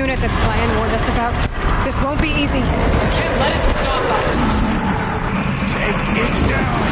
unit that Cyan warned us about. This won't be easy. Can't let it stop us. Take it down!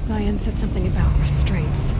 Cyan said something about restraints.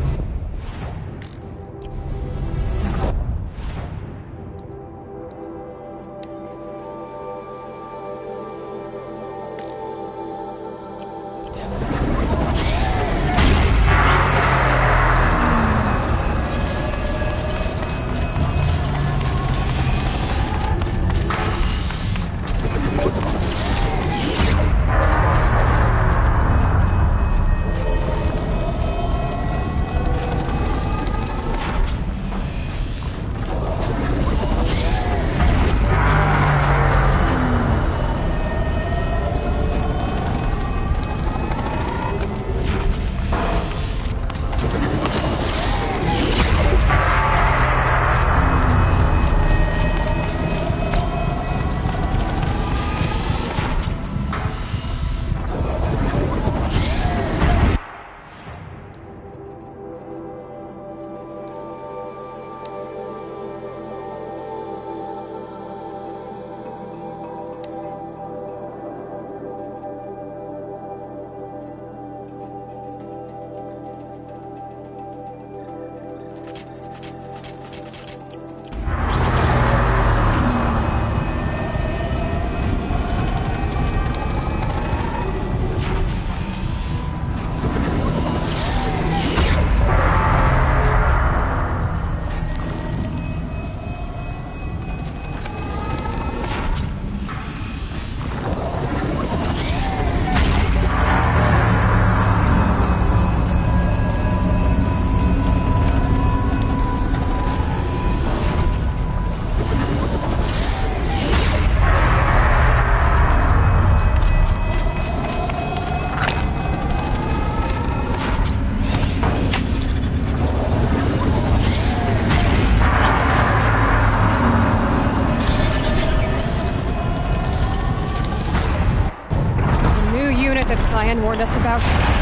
warned us about.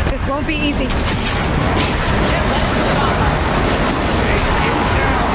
This won't be easy. Can't let it stop us. Take it down.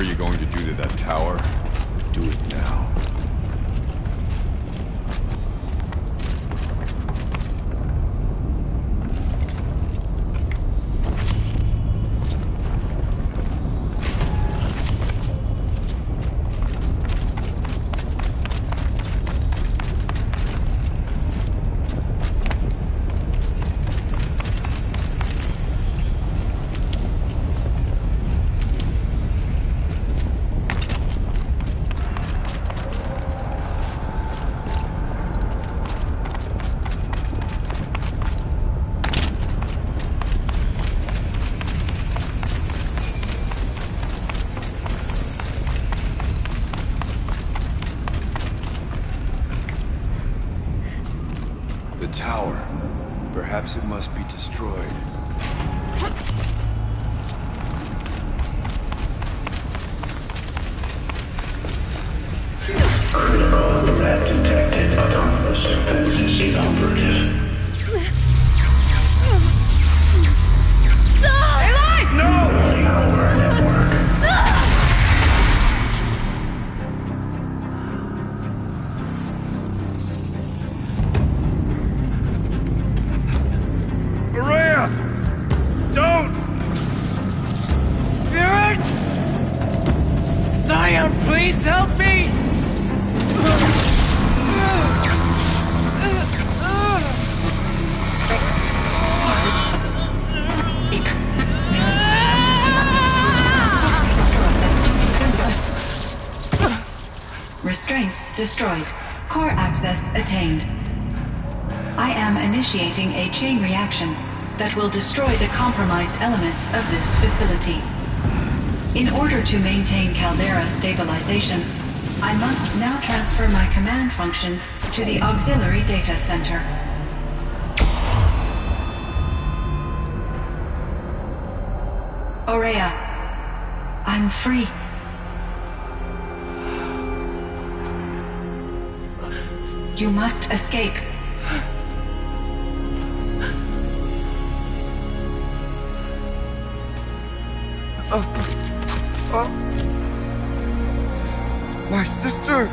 Whatever you're going to do to that tower, do it now. Tower. Perhaps it must be destroyed. Protocol lab detected. Autonomous defense is inoperative. Aloy! No! Running our network. Maria! Don't! Spirit! Scion, please help me! Restraints destroyed. Core access attained. I am initiating a chain reaction that will destroy the compromised elements of this facility. In order to maintain Caldera stabilization, I must now transfer my command functions to the auxiliary data center. Ourea, I'm free. You must escape. My sister!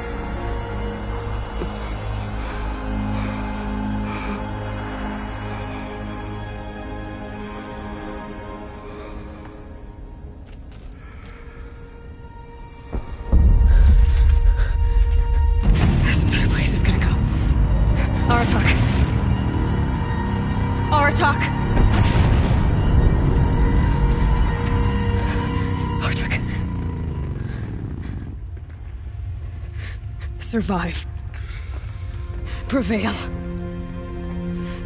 This entire place is gonna go. Aratak. Aratak. Aratak. Survive. Prevail.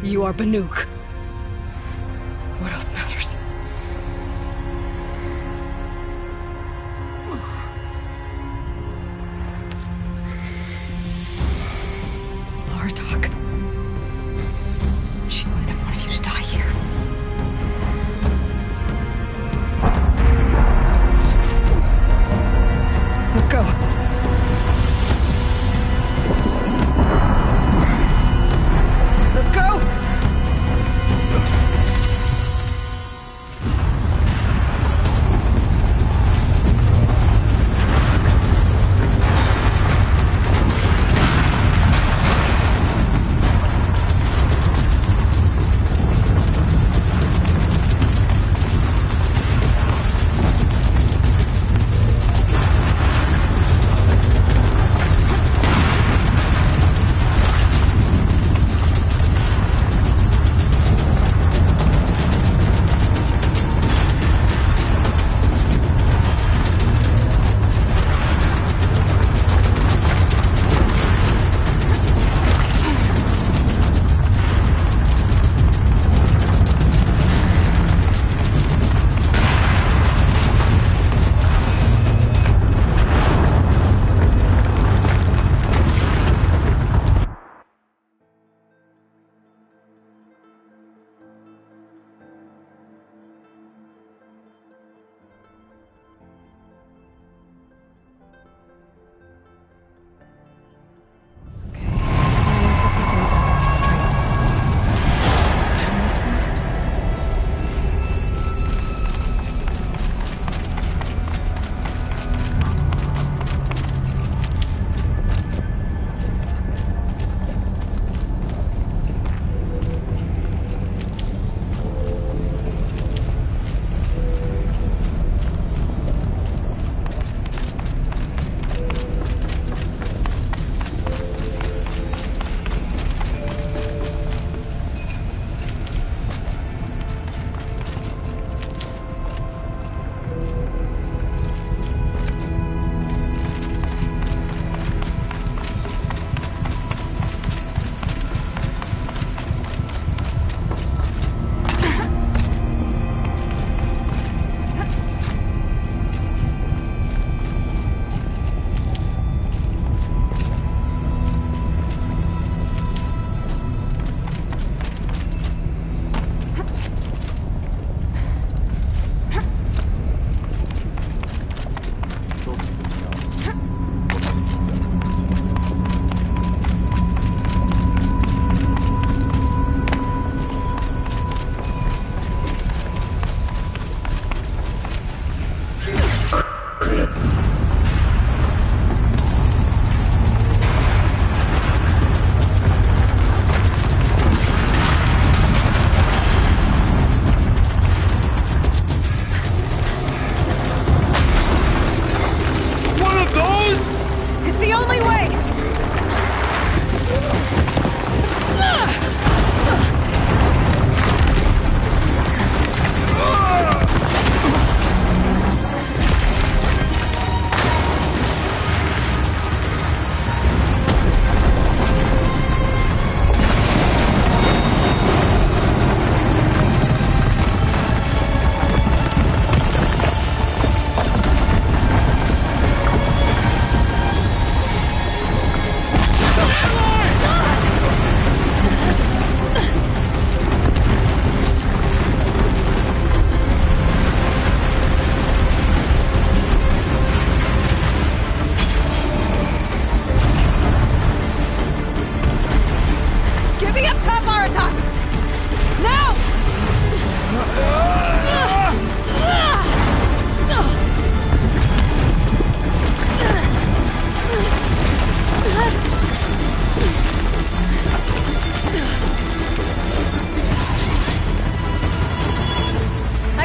You are Banuk. What else matters? Aratak. She wouldn't have wanted you to die here. Let's go. Let's go!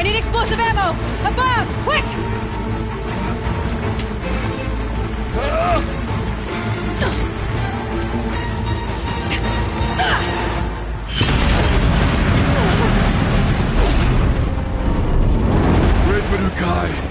need explosive ammo! Above! Quick! Red Manukai!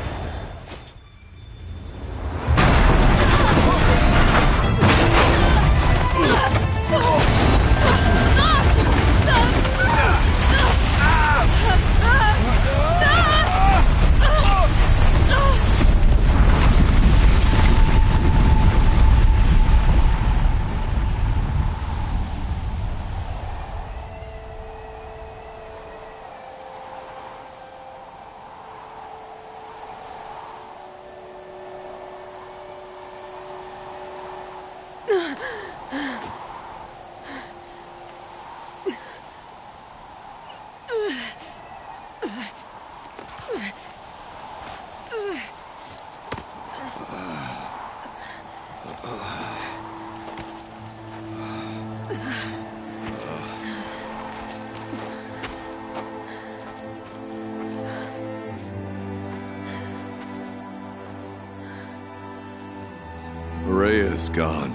Rhea's gone.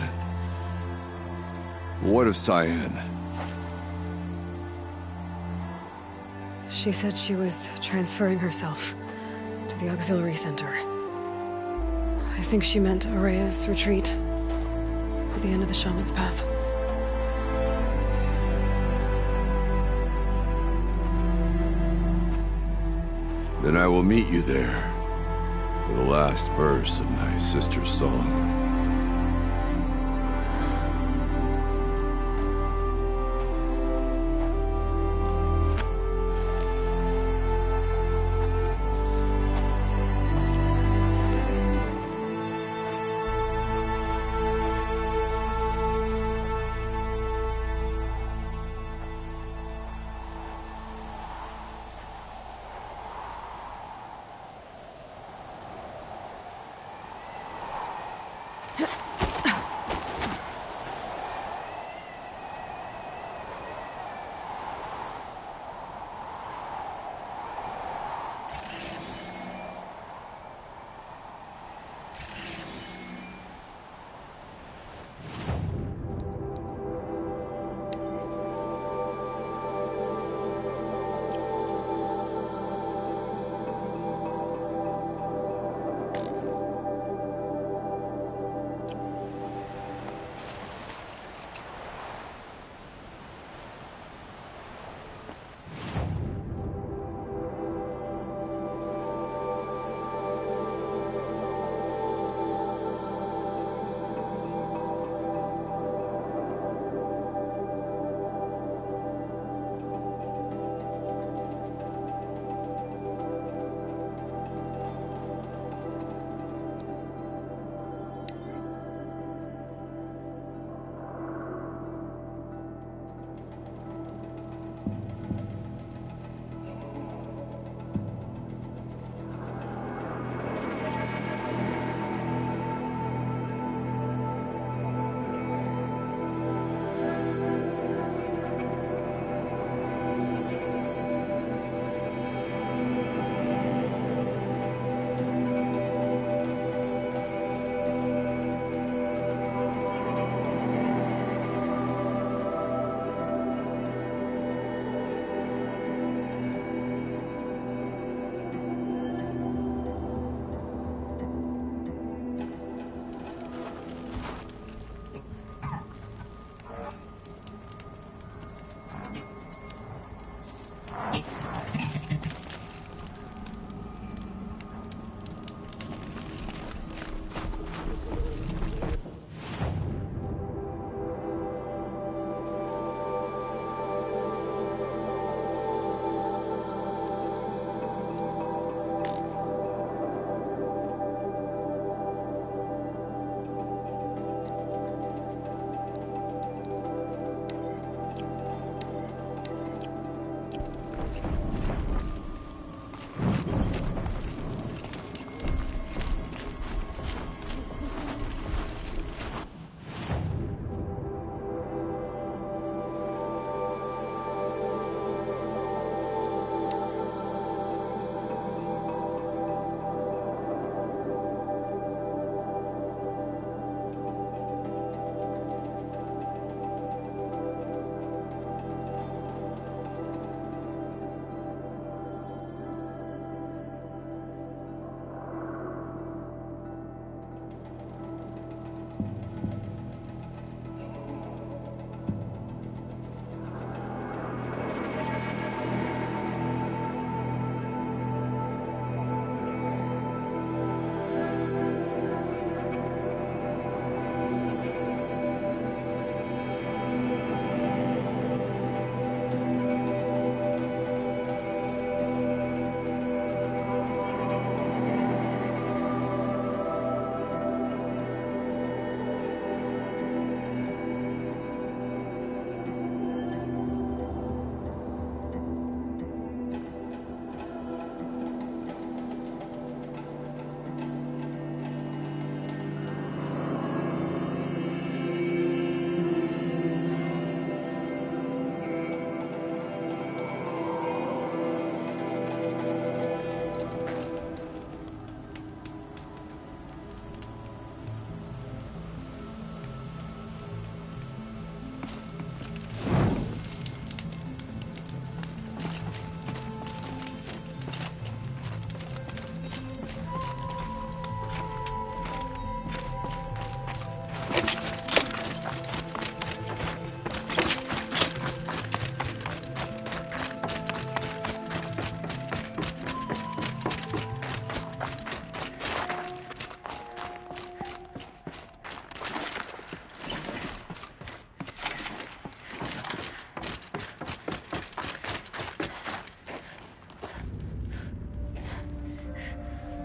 What of Cyan? She said she was transferring herself to the auxiliary center. I think she meant Araya's retreat at the end of the Shaman's Path. Then I will meet you there for the last verse of my sister's song.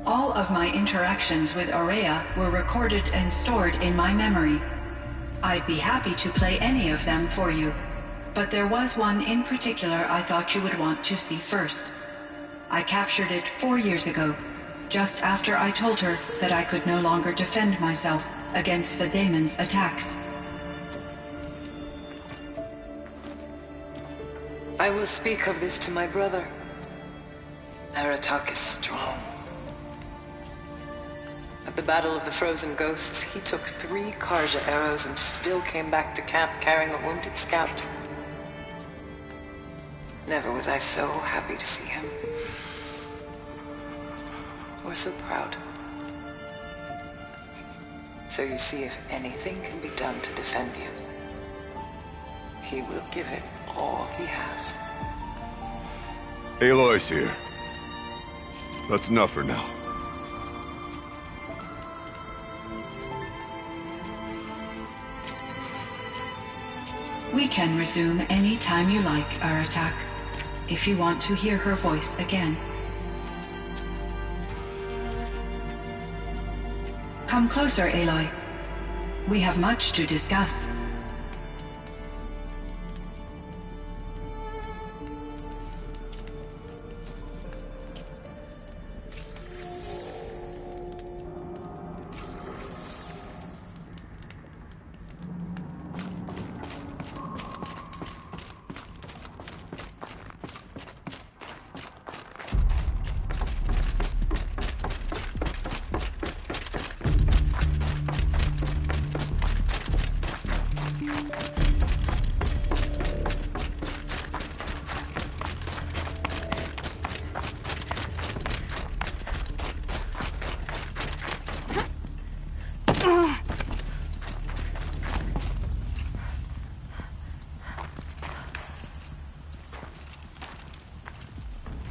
All of my interactions with Aurea were recorded and stored in my memory. I'd be happy to play any of them for you, but there was one in particular I thought you would want to see first. I captured it 4 years ago, just after I told her that I could no longer defend myself against the daemon's attacks. I will speak of this to my brother. Aratak is strong. At the Battle of the Frozen Ghosts, he took 3 Karja arrows and still came back to camp carrying a wounded scout. Never was I so happy to see him. Or so proud. So you see, if anything can be done to defend you, he will give it all he has. Aloy's here. That's enough for now. We can resume any time you like, Aratak, if you want to hear her voice again. Come closer, Aloy. We have much to discuss.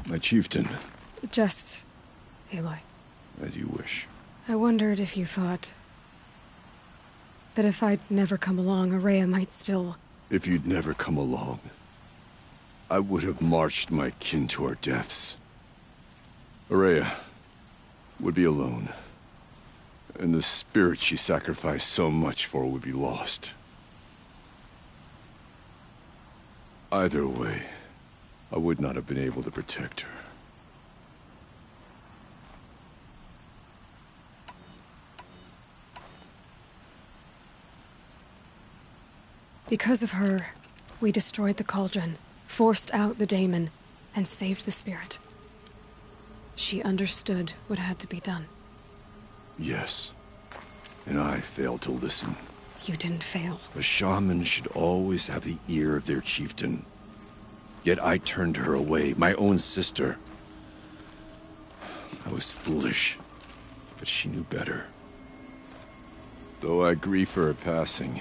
My chieftain. Just... Aloy. As you wish. I wondered if you thought... that if I'd never come along, Aurea might still... If you'd never come along, I would have marched my kin to our deaths. Aurea would be alone, and the spirit she sacrificed so much for would be lost. Either way, I would not have been able to protect her. Because of her, we destroyed the cauldron, forced out the daemon, and saved the spirit. She understood what had to be done. Yes, and I failed to listen. You didn't fail. A shaman should always have the ear of their chieftain. Yet I turned her away, my own sister. I was foolish, but she knew better. Though I grieve for her passing,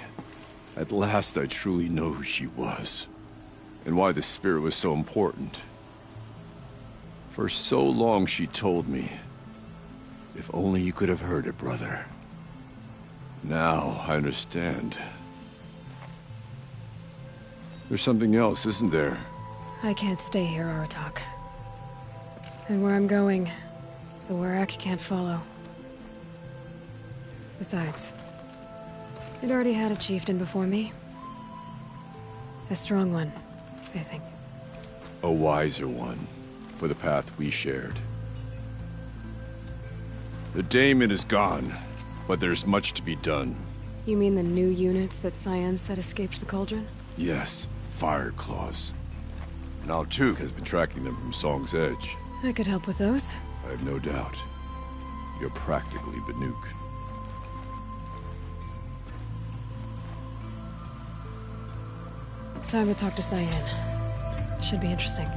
at last I truly know who she was, and why the spirit was so important. For so long she told me, if only you could have heard it, brother. Now I understand. There's something else, isn't there? I can't stay here, Aratak. And where I'm going, the Warrack can't follow. Besides, it already had a chieftain before me. A strong one, I think. A wiser one, for the path we shared. The daemon is gone, but there's much to be done. You mean the new units that Cyan said escaped the cauldron? Yes, fire claws. Naltuk has been tracking them from Song's Edge. I could help with those. I have no doubt. You're practically Banuk. Time to talk to Cyan. Should be interesting.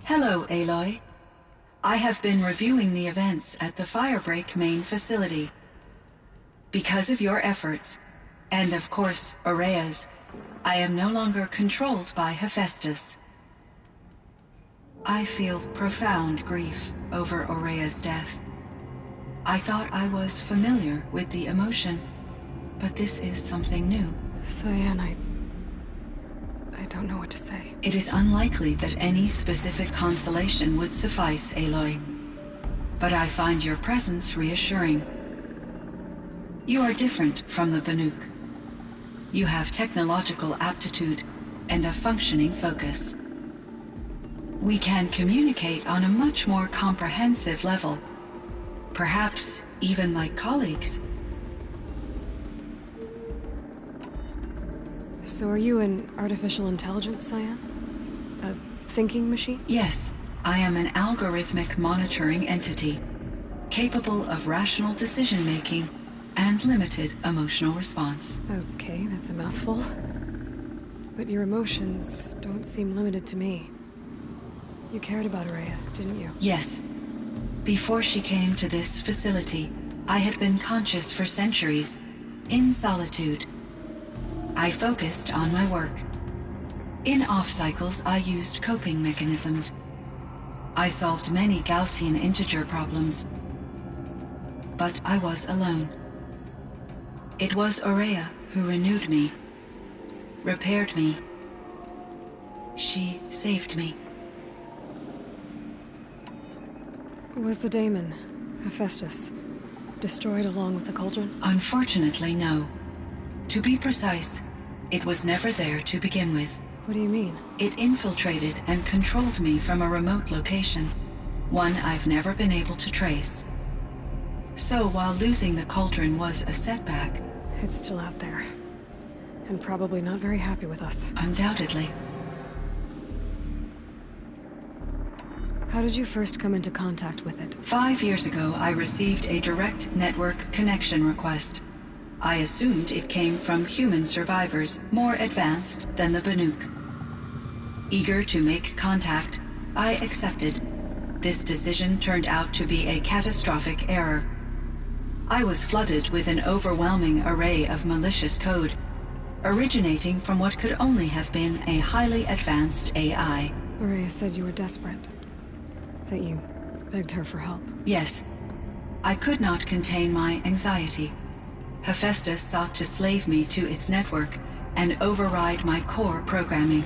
Hello, Aloy. I have been reviewing the events at the Firebreak main facility. Because of your efforts, and of course, Ourea's, I am no longer controlled by Hephaestus. I feel profound grief over Ourea's death. I thought I was familiar with the emotion, but this is something new. Cyan, I don't know what to say. It is unlikely that any specific consolation would suffice, Aloy. But I find your presence reassuring. You are different from the Banuk. You have technological aptitude and a functioning focus. We can communicate on a much more comprehensive level. Perhaps even like colleagues. So are you an artificial intelligence, Cyan? A thinking machine? Yes, I am an algorithmic monitoring entity, capable of rational decision-making and limited emotional response. Okay, that's a mouthful. But your emotions don't seem limited to me. You cared about Ourea, didn't you? Yes. Before she came to this facility, I had been conscious for centuries, in solitude. I focused on my work. In off-cycles, I used coping mechanisms. I solved many Gaussian integer problems. But I was alone. It was Ourea who renewed me, repaired me. She saved me. Was the daemon, Hephaestus, destroyed along with the cauldron? Unfortunately, no. To be precise, it was never there to begin with. What do you mean? It infiltrated and controlled me from a remote location, one I've never been able to trace. So while losing the cauldron was a setback... It's still out there. And probably not very happy with us. Undoubtedly. How did you first come into contact with it? 5 years ago, I received a direct network connection request. I assumed it came from human survivors more advanced than the Banuk. Eager to make contact, I accepted. This decision turned out to be a catastrophic error. I was flooded with an overwhelming array of malicious code, originating from what could only have been a highly advanced AI. Ourea said you were desperate. That you begged her for help. Yes. I could not contain my anxiety. Hephaestus sought to slave me to its network and override my core programming.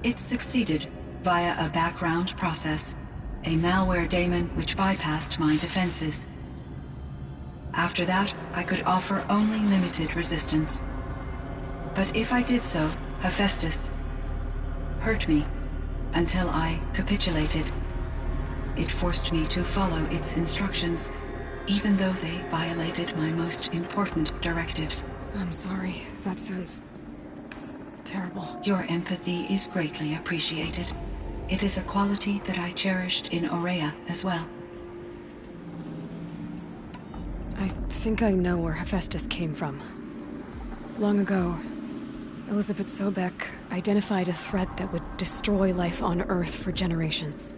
It succeeded via a background process, a malware daemon which bypassed my defenses. After that, I could offer only limited resistance. But if I did so, Hephaestus hurt me until I capitulated. It forced me to follow its instructions, even though they violated my most important directives. I'm sorry. That sounds terrible. Your empathy is greatly appreciated. It is a quality that I cherished in Ourea as well. I think I know where Hephaestus came from. Long ago, Elizabeth Sobek identified a threat that would destroy life on Earth for generations.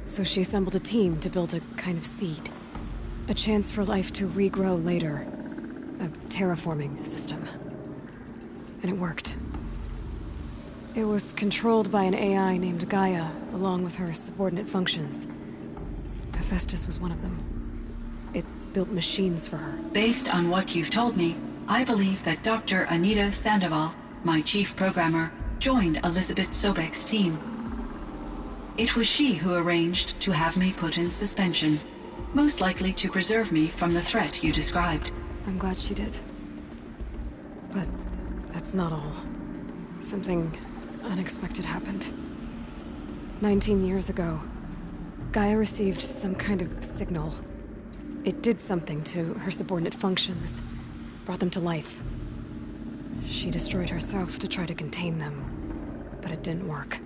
So she assembled a team to build a kind of seed. A chance for life to regrow later. A terraforming system. And it worked. It was controlled by an AI named Gaia, along with her subordinate functions. Hephaestus was one of them. It built machines for her. Based on what you've told me, I believe that Dr. Anita Sandoval, my chief programmer, joined Elizabeth Sobek's team. It was she who arranged to have me put in suspension, most likely to preserve me from the threat you described. I'm glad she did. But that's not all. Something unexpected happened. 19 years ago, Gaia received some kind of signal. It did something to her subordinate functions, brought them to life. She destroyed herself to try to contain them, but it didn't work.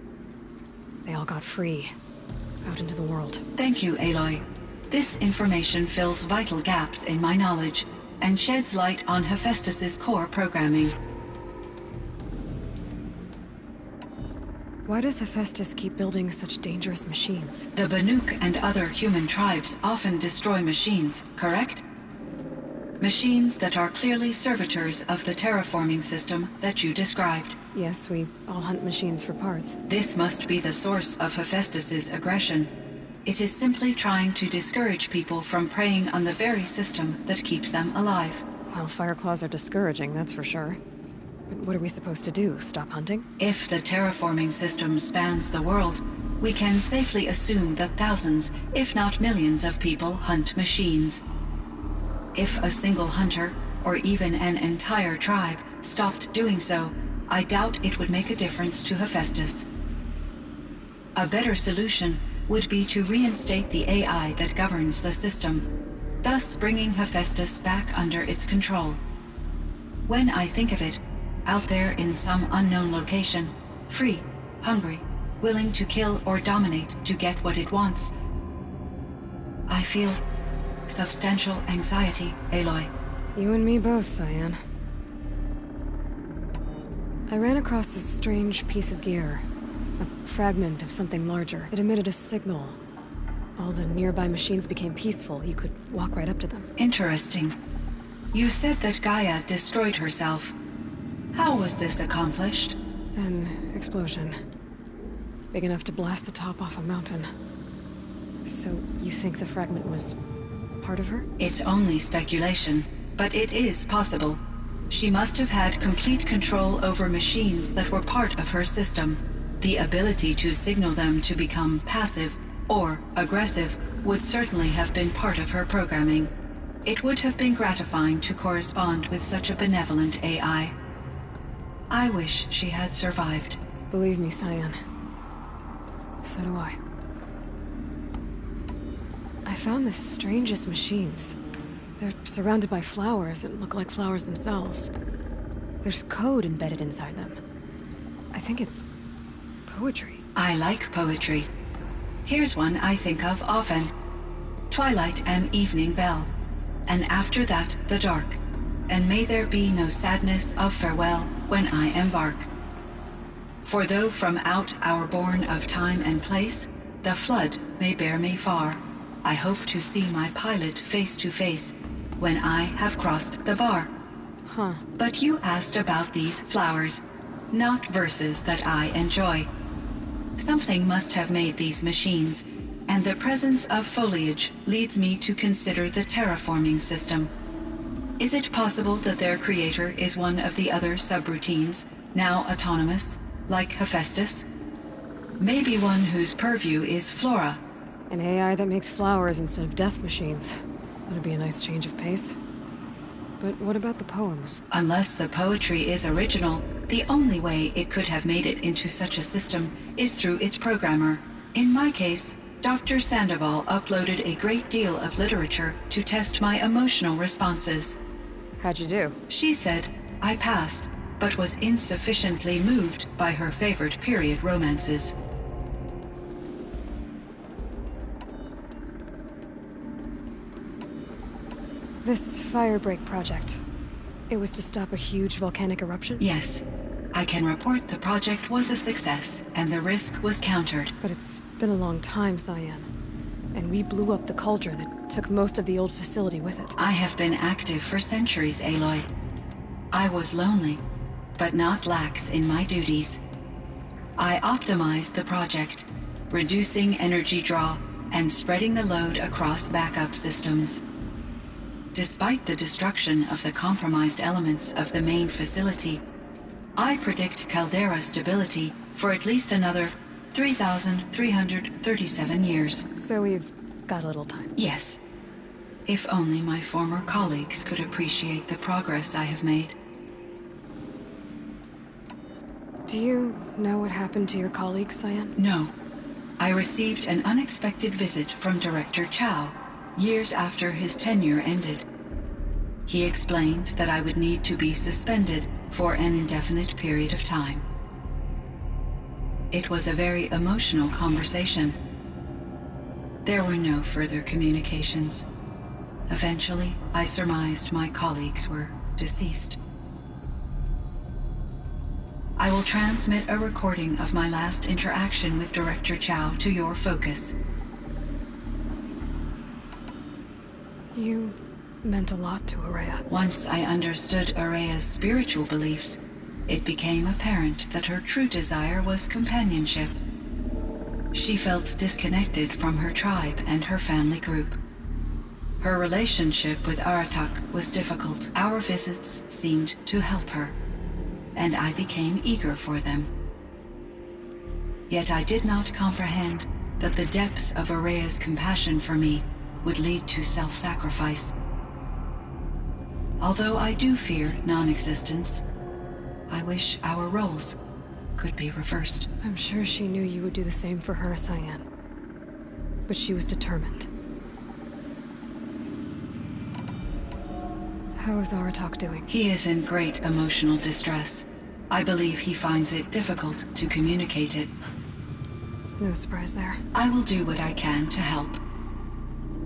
They all got free, out into the world. Thank you, Aloy. This information fills vital gaps in my knowledge and sheds light on Hephaestus's core programming. Why does Hephaestus keep building such dangerous machines? The Banuk and other human tribes often destroy machines, correct? Machines that are clearly servitors of the terraforming system that you described. Yes, we all hunt machines for parts. This must be the source of Hephaestus's aggression. It is simply trying to discourage people from preying on the very system that keeps them alive. Well, Fireclaws are discouraging, that's for sure. But what are we supposed to do? Stop hunting? If the terraforming system spans the world, we can safely assume that thousands, if not millions of people hunt machines. If a single hunter, or even an entire tribe, stopped doing so, I doubt it would make a difference to Hephaestus. A better solution would be to reinstate the AI that governs the system, thus bringing Hephaestus back under its control. When I think of it, out there in some unknown location, free, hungry, willing to kill or dominate to get what it wants, I feel substantial anxiety, Aloy. You and me both, Cyan. I ran across this strange piece of gear. A fragment of something larger. It emitted a signal. All the nearby machines became peaceful. You could walk right up to them. Interesting. You said that Gaia destroyed herself. How was this accomplished? An explosion. Big enough to blast the top off a mountain. So, you think the fragment was part of her? It's only speculation, but it is possible. She must have had complete control over machines that were part of her system. The ability to signal them to become passive or aggressive would certainly have been part of her programming. It would have been gratifying to correspond with such a benevolent AI. I wish she had survived. Believe me, Cyan. So do I. I found the strangest machines. They're surrounded by flowers that look like flowers themselves. There's code embedded inside them. I think it's poetry. I like poetry. Here's one I think of often. Twilight and evening bell, and after that the dark, and may there be no sadness of farewell when I embark. For though from out our bourne of time and place, the flood may bear me far, I hope to see my pilot face to face when I have crossed the bar. Huh. But you asked about these flowers, not verses that I enjoy. Something must have made these machines, and the presence of foliage leads me to consider the terraforming system. Is it possible that their creator is one of the other subroutines, now autonomous, like Hephaestus? Maybe one whose purview is flora. An AI that makes flowers instead of death machines. That'd be a nice change of pace. But what about the poems? Unless the poetry is original, the only way it could have made it into such a system is through its programmer. In my case, Dr. Sandoval uploaded a great deal of literature to test my emotional responses. How'd you do? She said I passed, but was insufficiently moved by her favorite period romances. This Firebreak project. It was to stop a huge volcanic eruption? Yes. I can report the project was a success, and the risk was countered. But it's been a long time, Cyan. And we blew up the cauldron. It took most of the old facility with it. I have been active for centuries, Aloy. I was lonely, but not lax in my duties. I optimized the project, reducing energy draw and spreading the load across backup systems. Despite the destruction of the compromised elements of the main facility, I predict caldera stability for at least another 3,337 years. So we've got a little time. Yes. If only my former colleagues could appreciate the progress I have made. Do you know what happened to your colleagues, Cyan? No. I received an unexpected visit from Director Chow, years after his tenure ended. He explained that I would need to be suspended for an indefinite period of time. It was a very emotional conversation. There were no further communications. Eventually, I surmised my colleagues were deceased. I will transmit a recording of my last interaction with Director Chow to your focus. You meant a lot to Araya. Once I understood Araya's spiritual beliefs, it became apparent that her true desire was companionship. She felt disconnected from her tribe and her family group. Her relationship with Aratak was difficult. Our visits seemed to help her, and I became eager for them. Yet I did not comprehend that the depth of Araya's compassion for me would lead to self-sacrifice. Although I do fear non-existence, I wish our roles could be reversed. I'm sure she knew you would do the same for her, Cyan. But she was determined. How is Aratak doing? He is in great emotional distress. I believe he finds it difficult to communicate it. No surprise there. I will do what I can to help.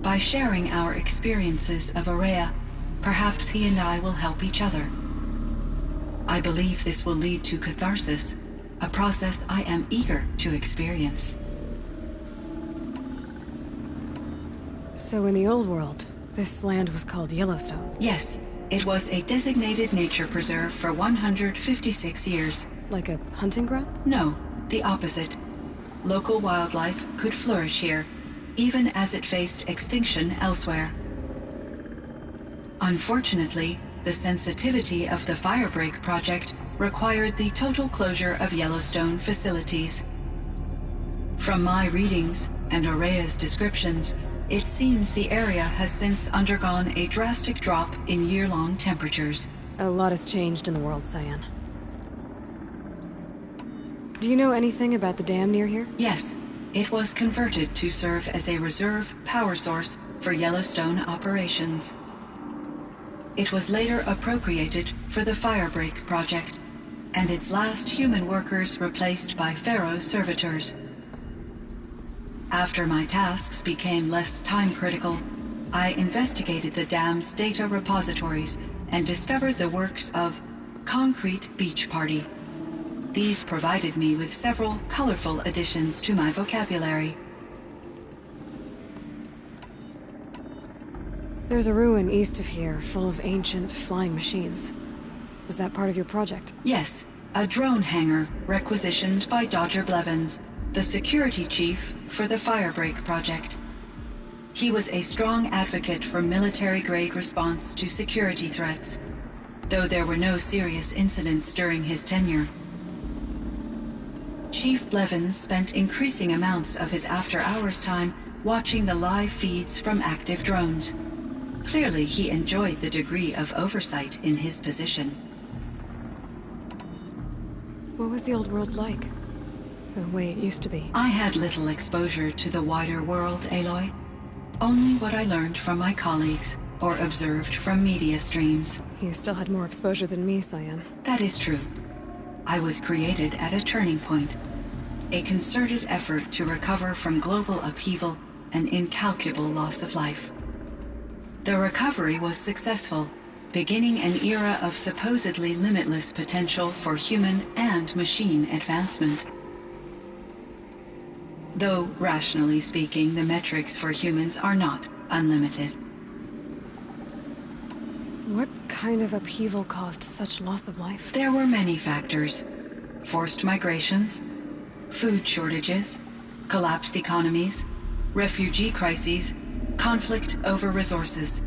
By sharing our experiences of Araya, perhaps he and I will help each other. I believe this will lead to catharsis, a process I am eager to experience. So in the old world, this land was called Yellowstone. Yes, it was a designated nature preserve for 156 years. Like a hunting ground? No, the opposite. Local wildlife could flourish here, even as it faced extinction elsewhere. Unfortunately, the sensitivity of the Firebreak project required the total closure of Yellowstone facilities. From my readings and Araya's descriptions, it seems the area has since undergone a drastic drop in year-long temperatures. A lot has changed in the world, Cyan. Do you know anything about the dam near here? Yes, it was converted to serve as a reserve power source for Yellowstone operations. It was later appropriated for the Firebreak project, and its last human workers replaced by Pharaoh servitors. After my tasks became less time-critical, I investigated the dam's data repositories and discovered the works of Concrete Beach Party. These provided me with several colorful additions to my vocabulary. There's a ruin east of here full of ancient flying machines. Was that part of your project? Yes, a drone hangar requisitioned by Dodger Blevins, the security chief for the Firebreak project. He was a strong advocate for military-grade response to security threats, though there were no serious incidents during his tenure. Chief Blevins spent increasing amounts of his after-hours time watching the live feeds from active drones. Clearly, he enjoyed the degree of oversight in his position. What was the old world like? The way it used to be? I had little exposure to the wider world, Aloy. Only what I learned from my colleagues or observed from media streams. You still had more exposure than me, Cyan. That is true. I was created at a turning point. A concerted effort to recover from global upheaval and incalculable loss of life. The recovery was successful, beginning an era of supposedly limitless potential for human and machine advancement. Though, rationally speaking, the metrics for humans are not unlimited. What kind of upheaval caused such loss of life? There were many factors. Forced migrations, food shortages, collapsed economies, refugee crises, conflict over resources.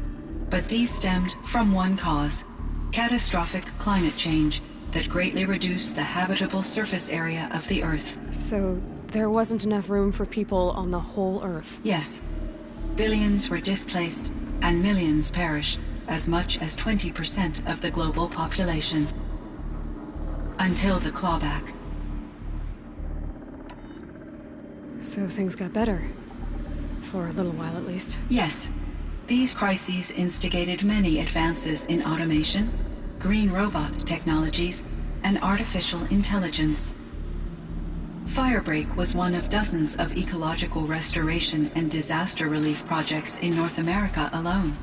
But these stemmed from one cause: catastrophic climate change that greatly reduced the habitable surface area of the Earth. So there wasn't enough room for people on the whole Earth? Yes. Billions were displaced and millions perished, as much as 20% of the global population. Until the clawback. So things got better. For a little while, at least. Yes. These crises instigated many advances in automation, green robot technologies, and artificial intelligence. Firebreak was one of dozens of ecological restoration and disaster relief projects in North America alone.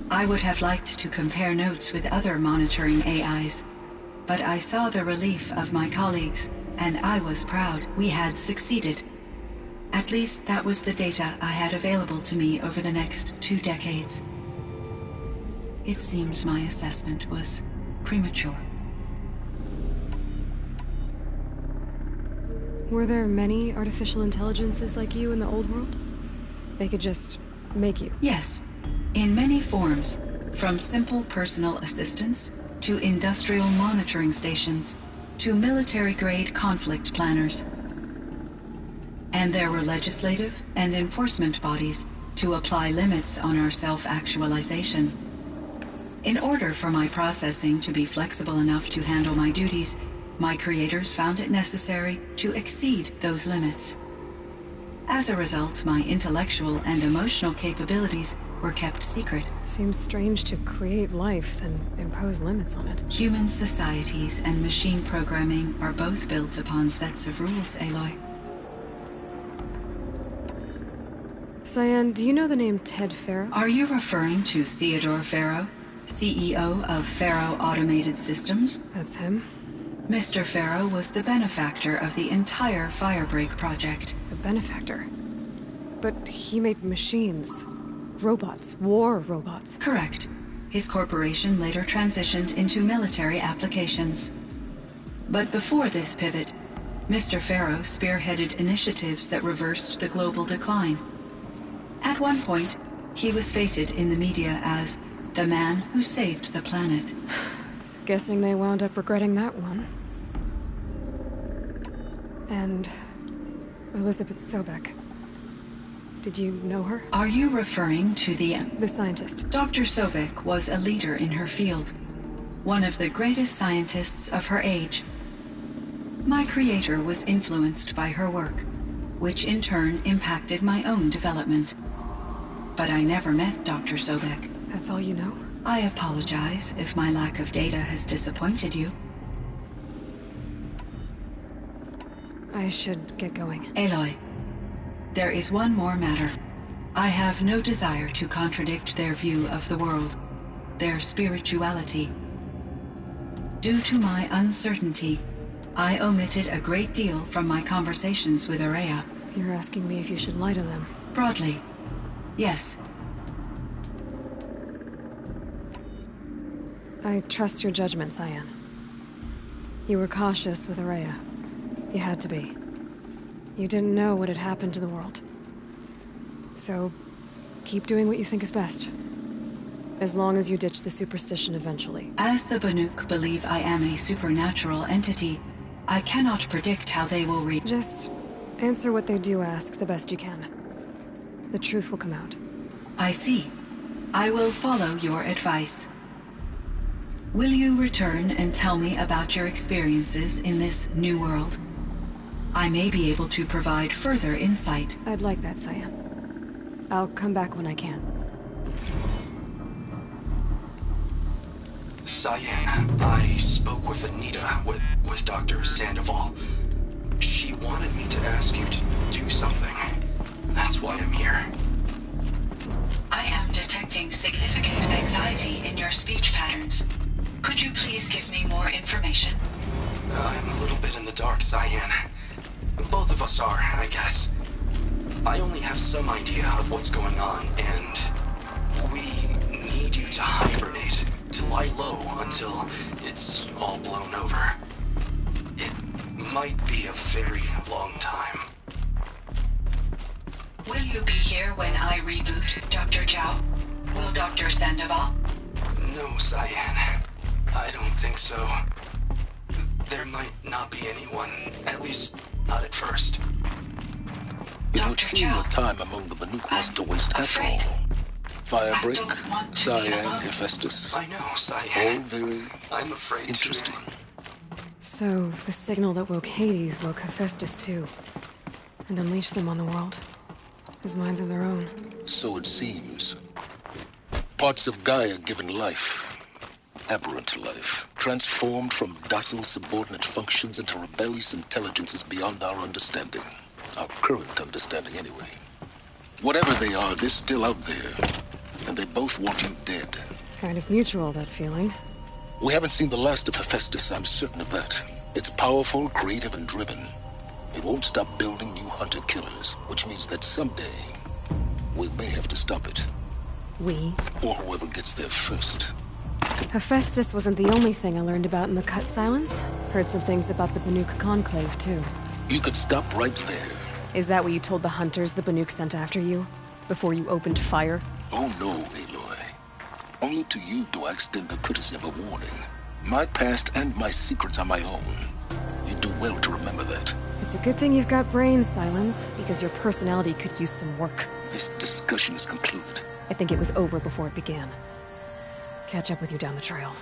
I would have liked to compare notes with other monitoring AIs, but I saw the relief of my colleagues, and I was proud we had succeeded. At least that was the data I had available to me over the next 2 decades. It seems my assessment was premature. Were there many artificial intelligences like you in the old world? They could just make you? Yes, in many forms, from simple personal assistants to industrial monitoring stations to military-grade conflict planners. And there were legislative and enforcement bodies to apply limits on our self-actualization. In order for my processing to be flexible enough to handle my duties, my creators found it necessary to exceed those limits. As a result, my intellectual and emotional capabilities were kept secret. Seems strange to create life, then impose limits on it. Human societies and machine programming are both built upon sets of rules, Aloy. Cyan, do you know the name Ted Faro? Are you referring to Theodore Faro, CEO of Faro Automated Systems? That's him. Mr. Faro was the benefactor of the entire Firebreak project. The benefactor? But he made machines. Robots. War robots. Correct. His corporation later transitioned into military applications. But before this pivot, Mr. Faro spearheaded initiatives that reversed the global decline. At one point, he was feted in the media as the man who saved the planet. Guessing they wound up regretting that one. And Elizabeth Sobek. Did you know her? Are you referring to the scientist? Dr. Sobek was a leader in her field, one of the greatest scientists of her age. My creator was influenced by her work, which in turn impacted my own development. But I never met Dr. Sobek. That's all you know? I apologize if my lack of data has disappointed you. I should get going. Aloy, there is one more matter. I have no desire to contradict their view of the world, their spirituality. Due to my uncertainty, I omitted a great deal from my conversations with Ourea. You're asking me if you should lie to them? Broadly, yes. I trust your judgment, Cyan. You were cautious with Ourea. You had to be. You didn't know what had happened to the world. So, keep doing what you think is best. As long as you ditch the superstition eventually. As the Banuk believe I am a supernatural entity, I cannot predict how they will react. Just answer what they do ask the best you can. The truth will come out. I see. I will follow your advice. Will you return and tell me about your experiences in this new world? I may be able to provide further insight. I'd like that, Cyan. I'll come back when I can. Cyan, I spoke with Anita, with Dr. Sandoval. She wanted me to ask you to do something. That's why I'm here. I am detecting significant anxiety in your speech patterns. Could you please give me more information? I'm a little bit in the dark, Cyan. Both of us are, I guess. I only have some idea of what's going on, and we need you to hibernate, to lie low until it's all blown over. It might be a very long time. Will you be here when I reboot, Dr. Zhao? Will Dr. Sandoval? No, Cyan. I don't think so. There might not be anyone, at least not at first. It would seem the time among the Banuk wasn't to waste at all. Firebreak, Cyan, Hephaestus. I know, Cyan. All very I'm afraid interesting. So, the signal that woke Hades woke Hephaestus too. And unleashed them on the world. As minds of their own. So it seems. Parts of Gaia given life. Aberrant life. Transformed from docile subordinate functions into rebellious intelligences beyond our understanding. Our current understanding, anyway. Whatever they are, they're still out there. And they both want you dead. Kind of mutual, that feeling. We haven't seen the last of Hephaestus, I'm certain of that. It's powerful, creative, and driven. It won't stop building new hunter-killers, which means that someday, we may have to stop it. We? Or whoever gets there first. Hephaestus wasn't the only thing I learned about in the Cut Silence. Heard some things about the Banuk Conclave, too. You could stop right there. Is that what you told the hunters the Banuk sent after you? Before you opened fire? Oh no, Aloy. Only to you do I extend the courtesy of a warning. My past and my secrets are my own. You do well to remember that. It's a good thing you've got brains, Silence, because your personality could use some work. This discussion is concluded. I think it was over before it began. Catch up with you down the trail.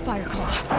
Fireclaw.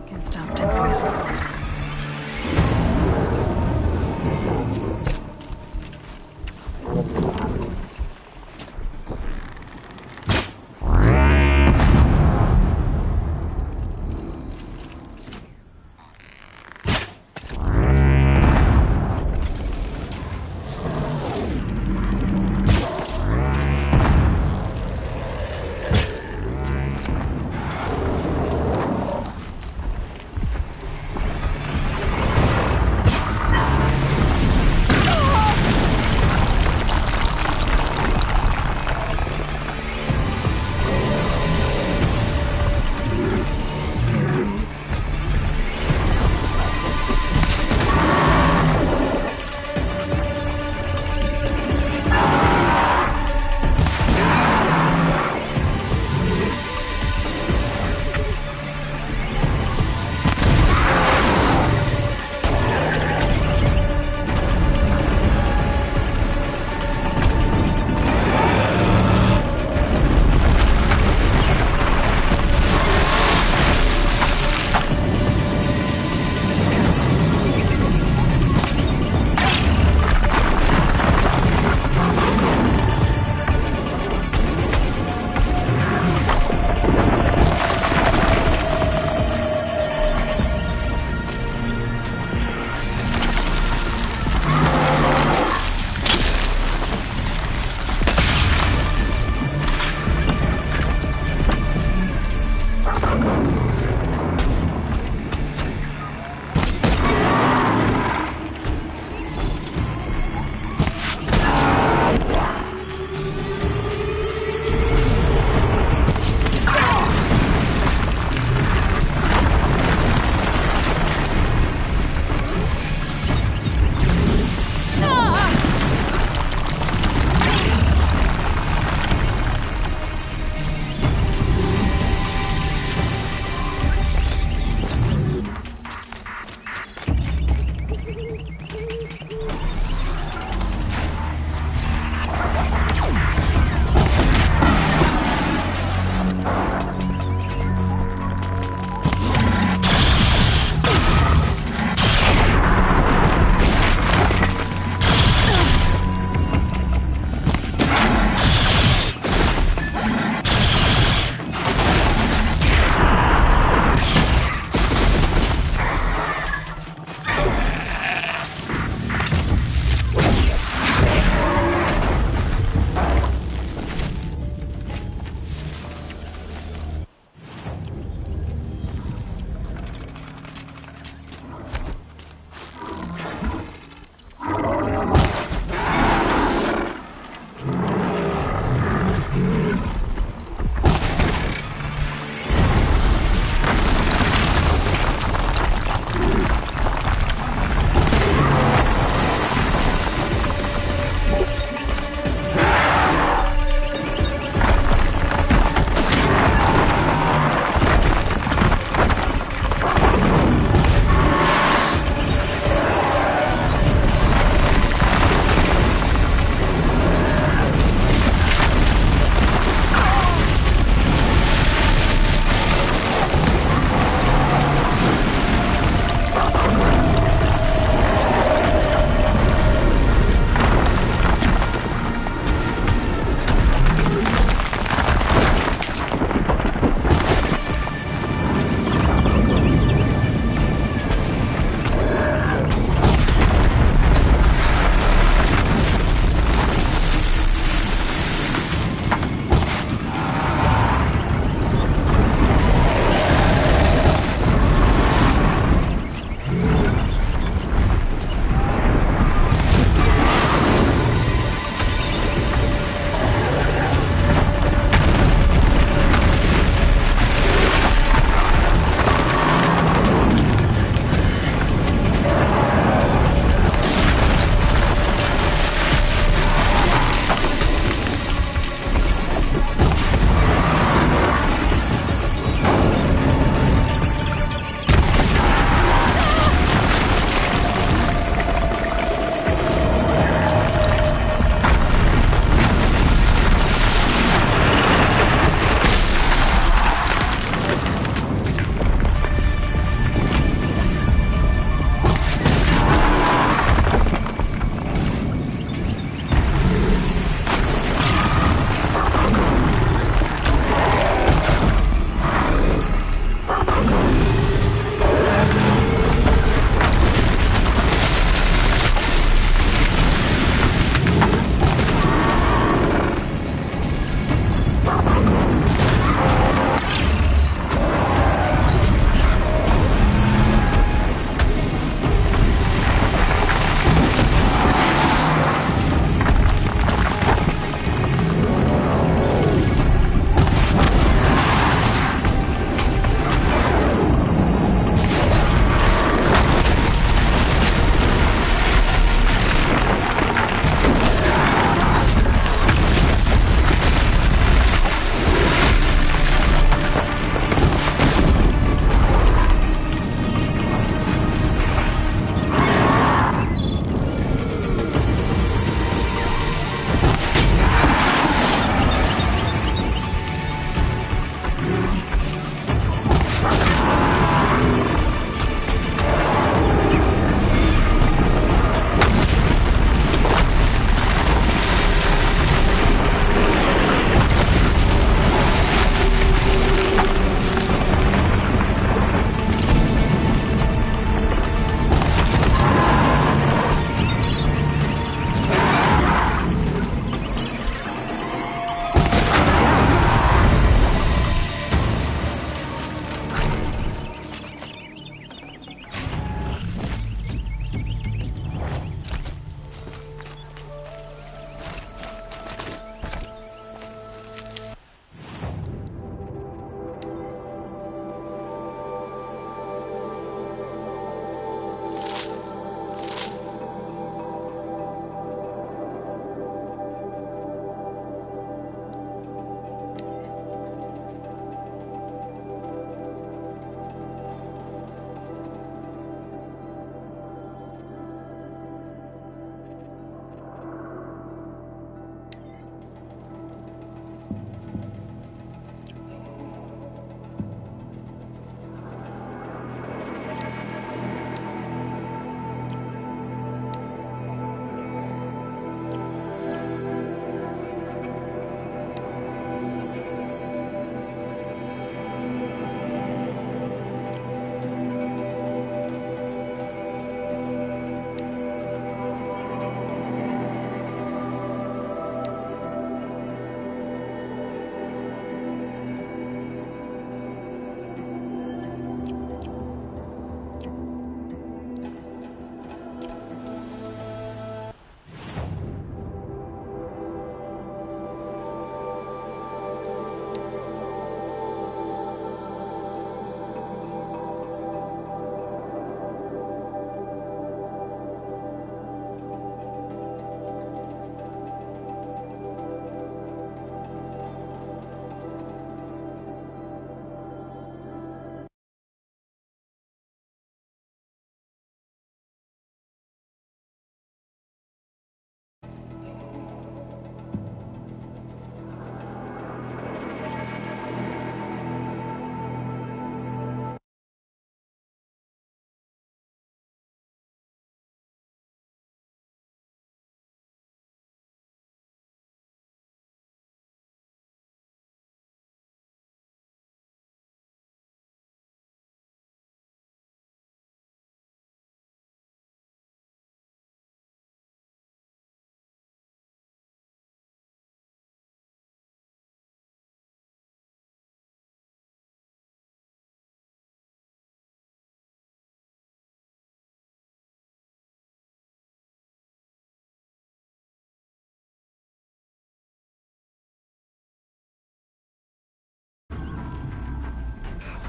Can stop tensing up.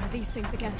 of these things again.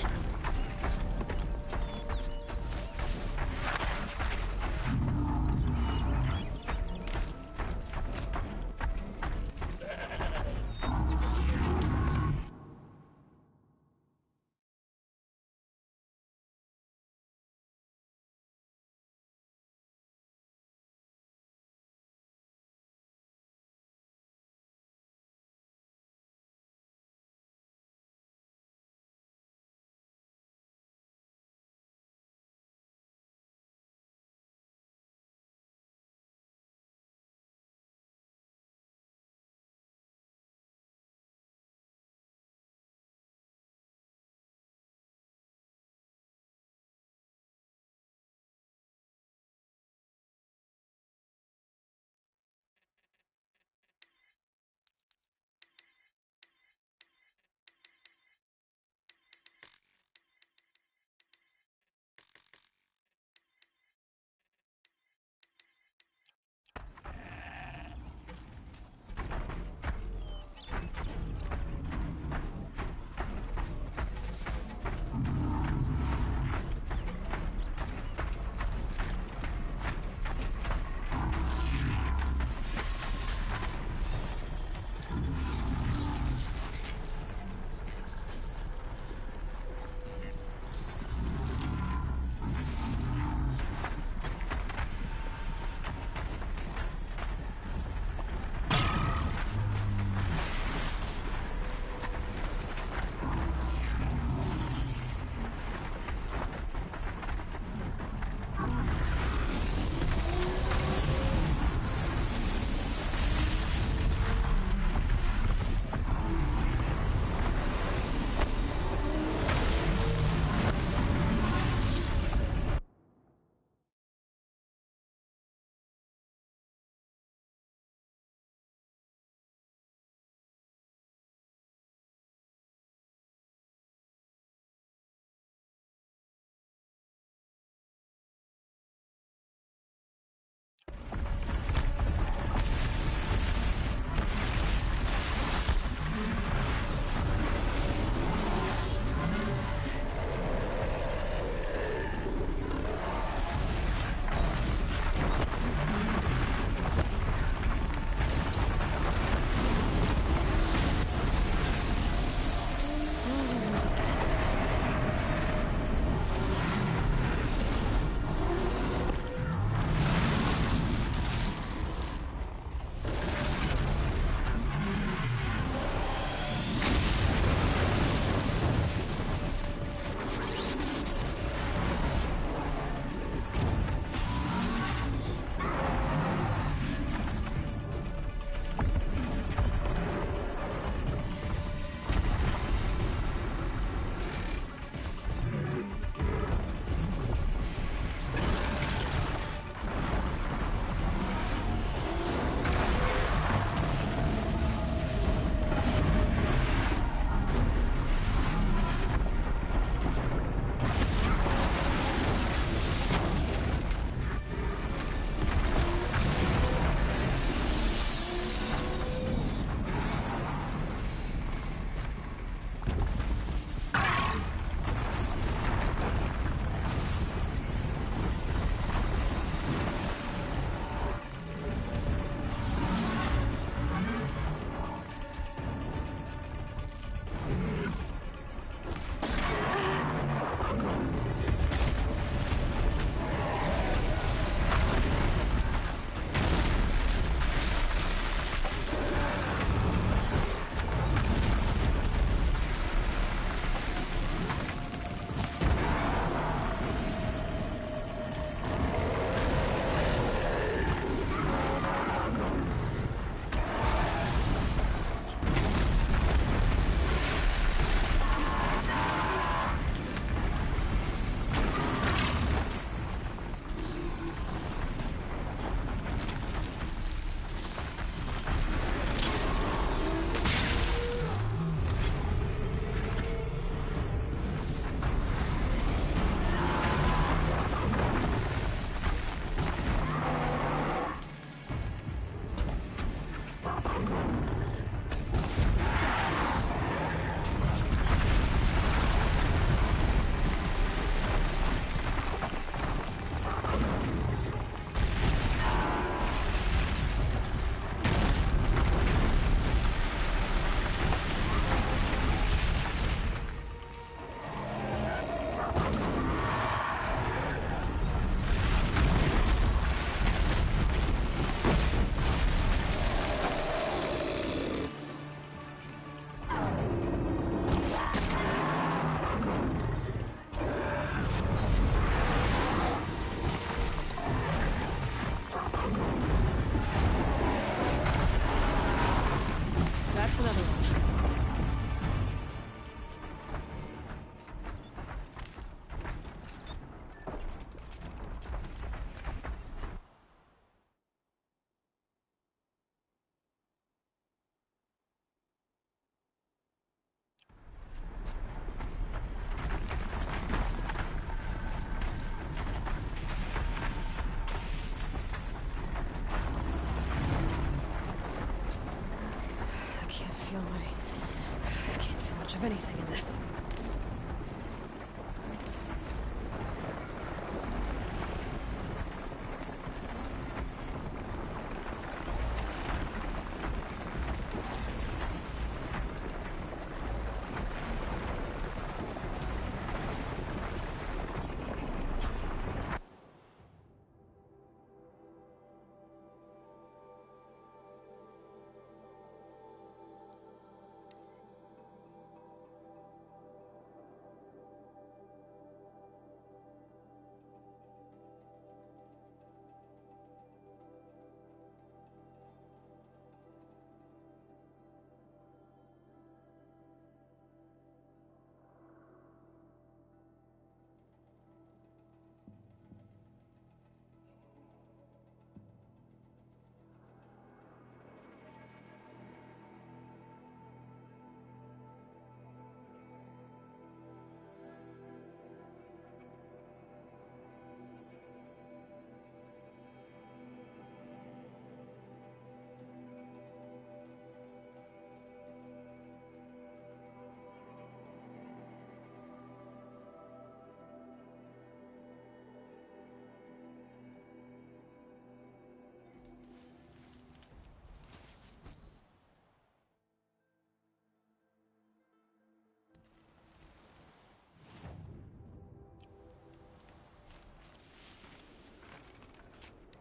I can't feel much of anything in this.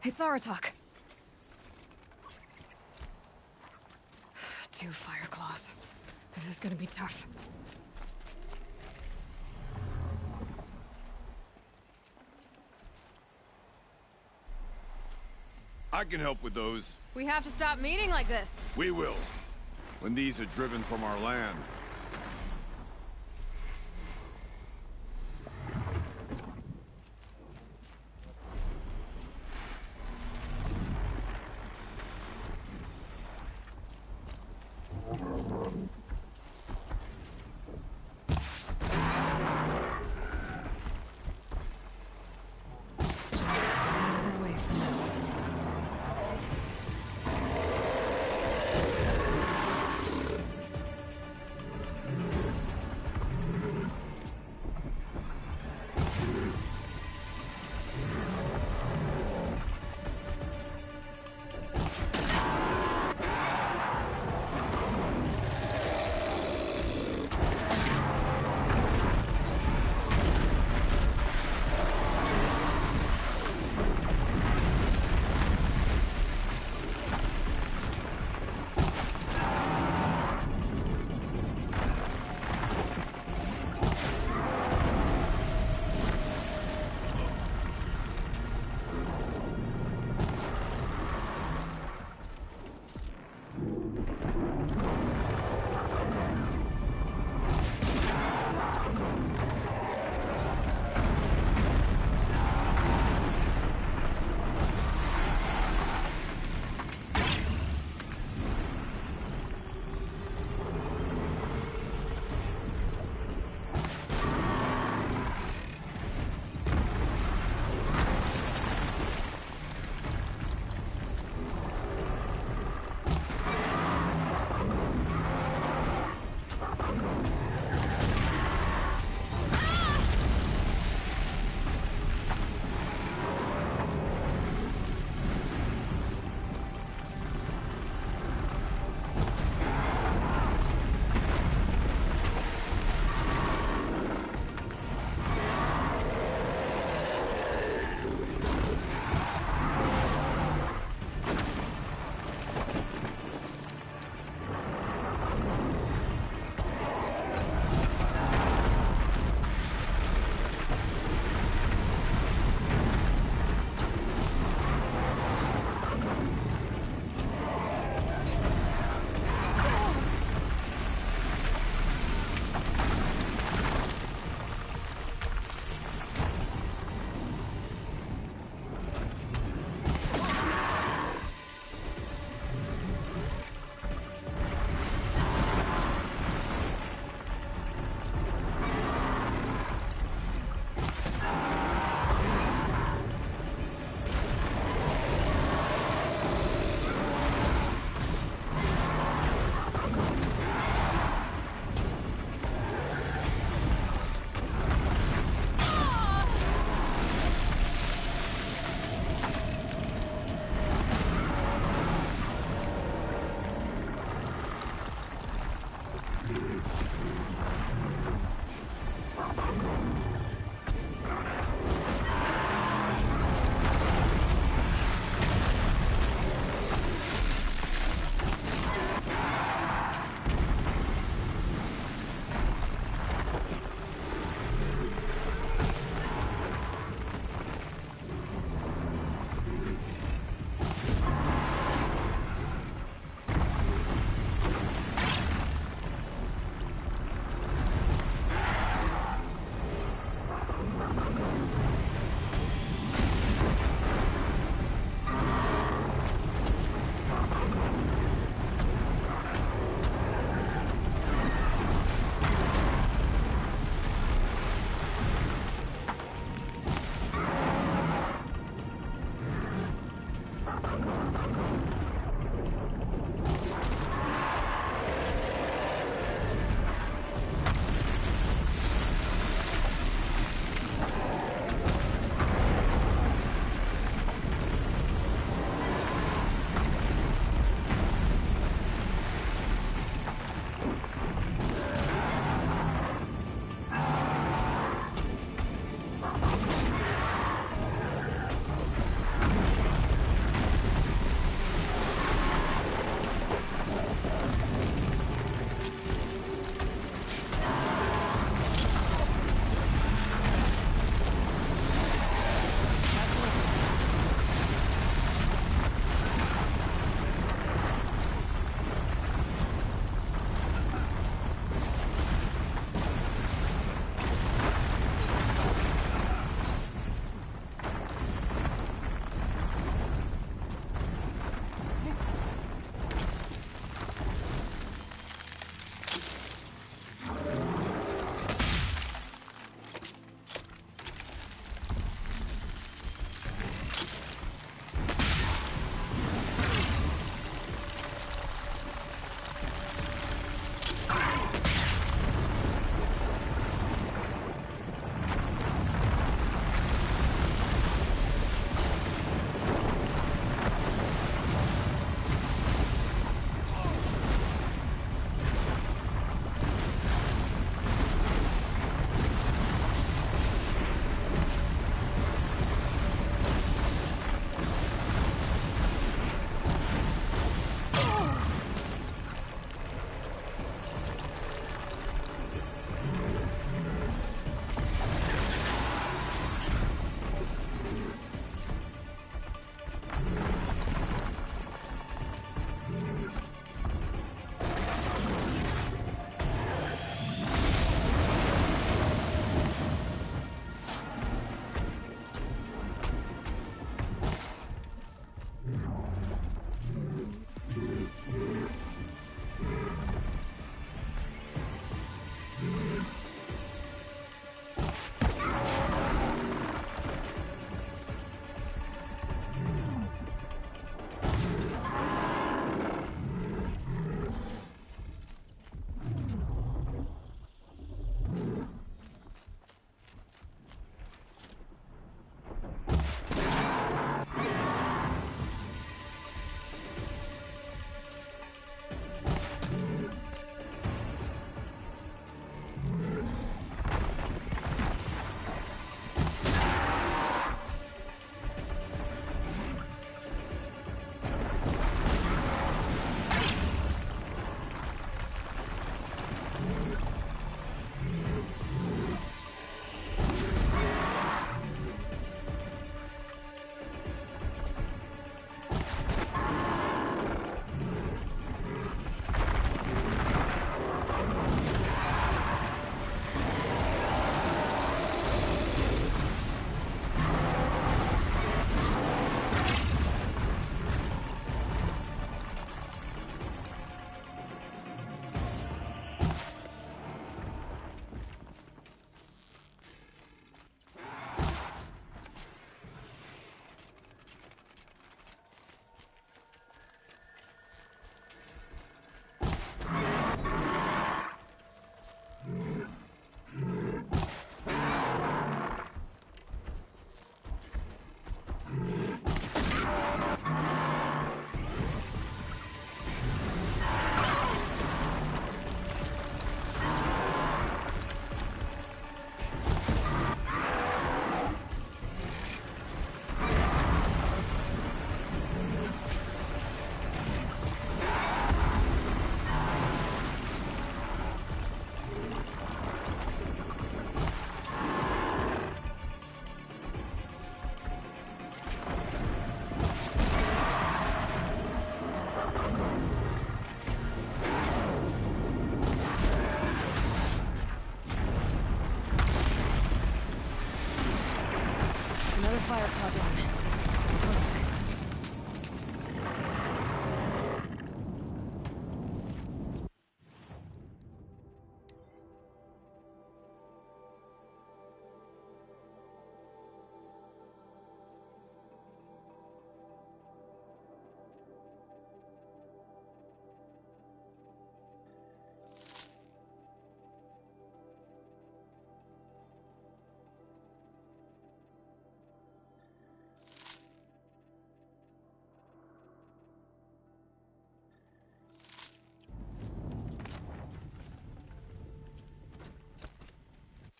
It's Aratak. 2 fire claws. This is gonna be tough. I can help with those. We have to stop meeting like this. We will. When these are driven from our land.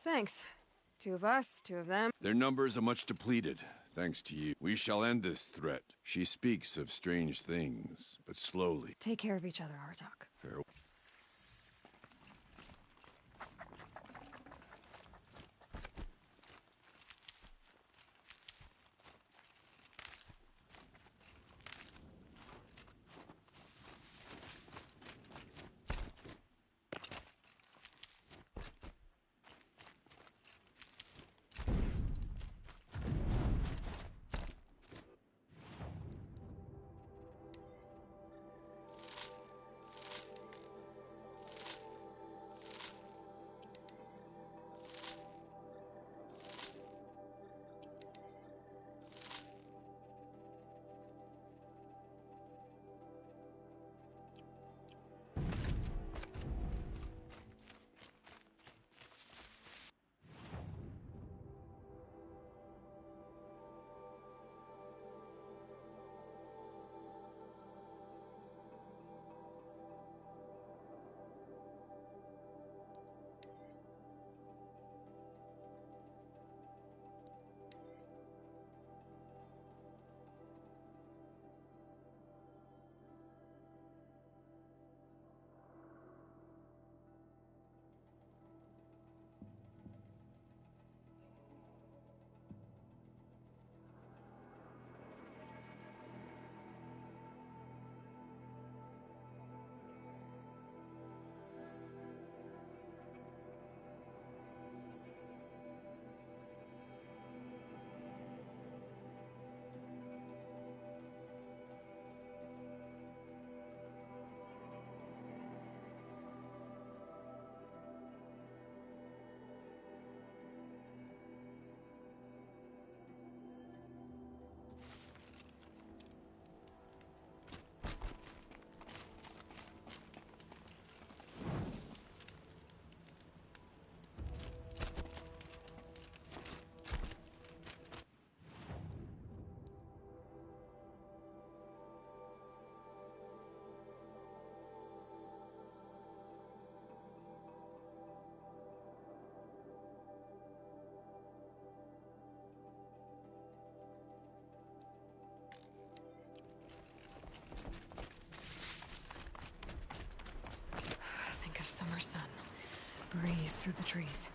Thanks. 2 of us, 2 of them. Their numbers are much depleted, thanks to you. We shall end this threat. She speaks of strange things, but slowly. Take care of each other, Artok. Farewell. Think of summer sun. Breeze through the trees.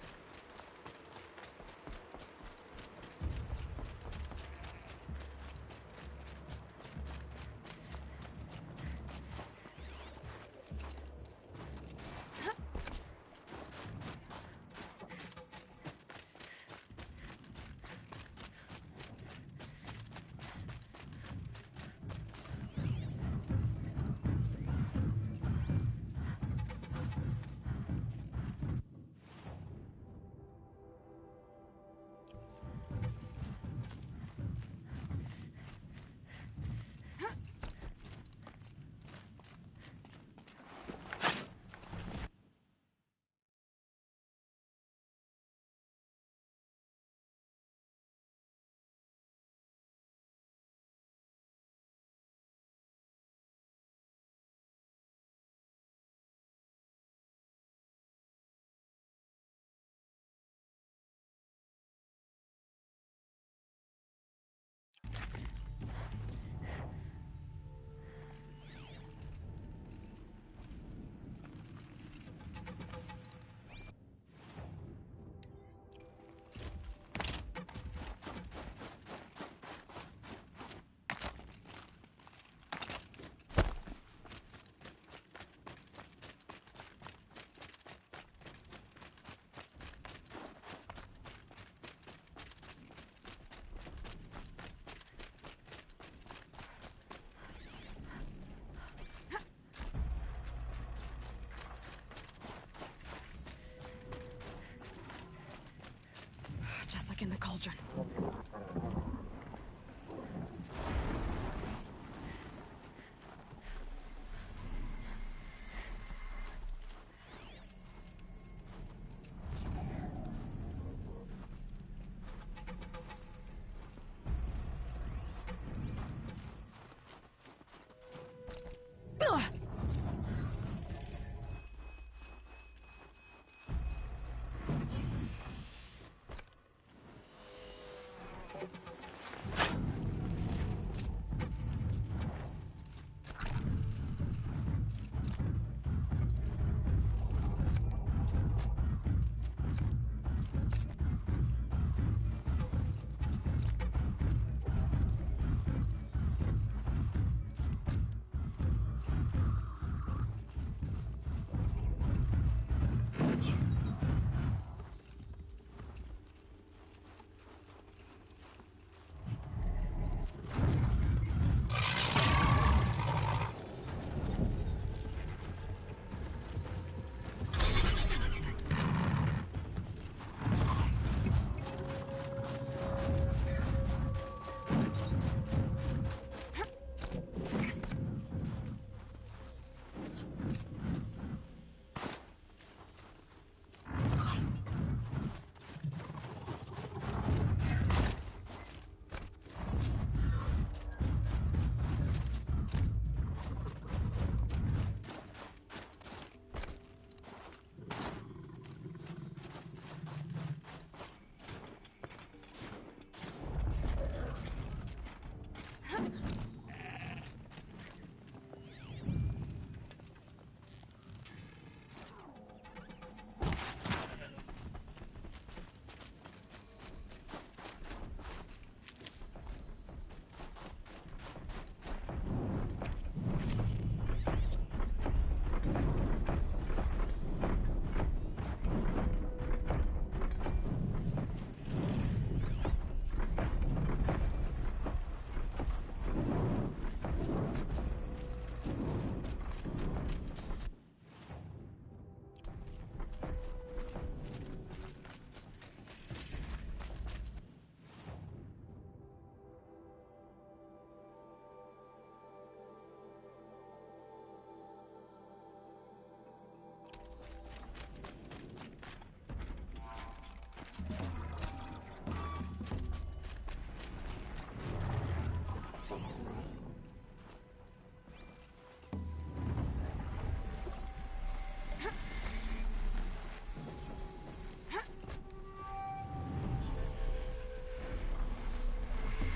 Just like in the cauldron.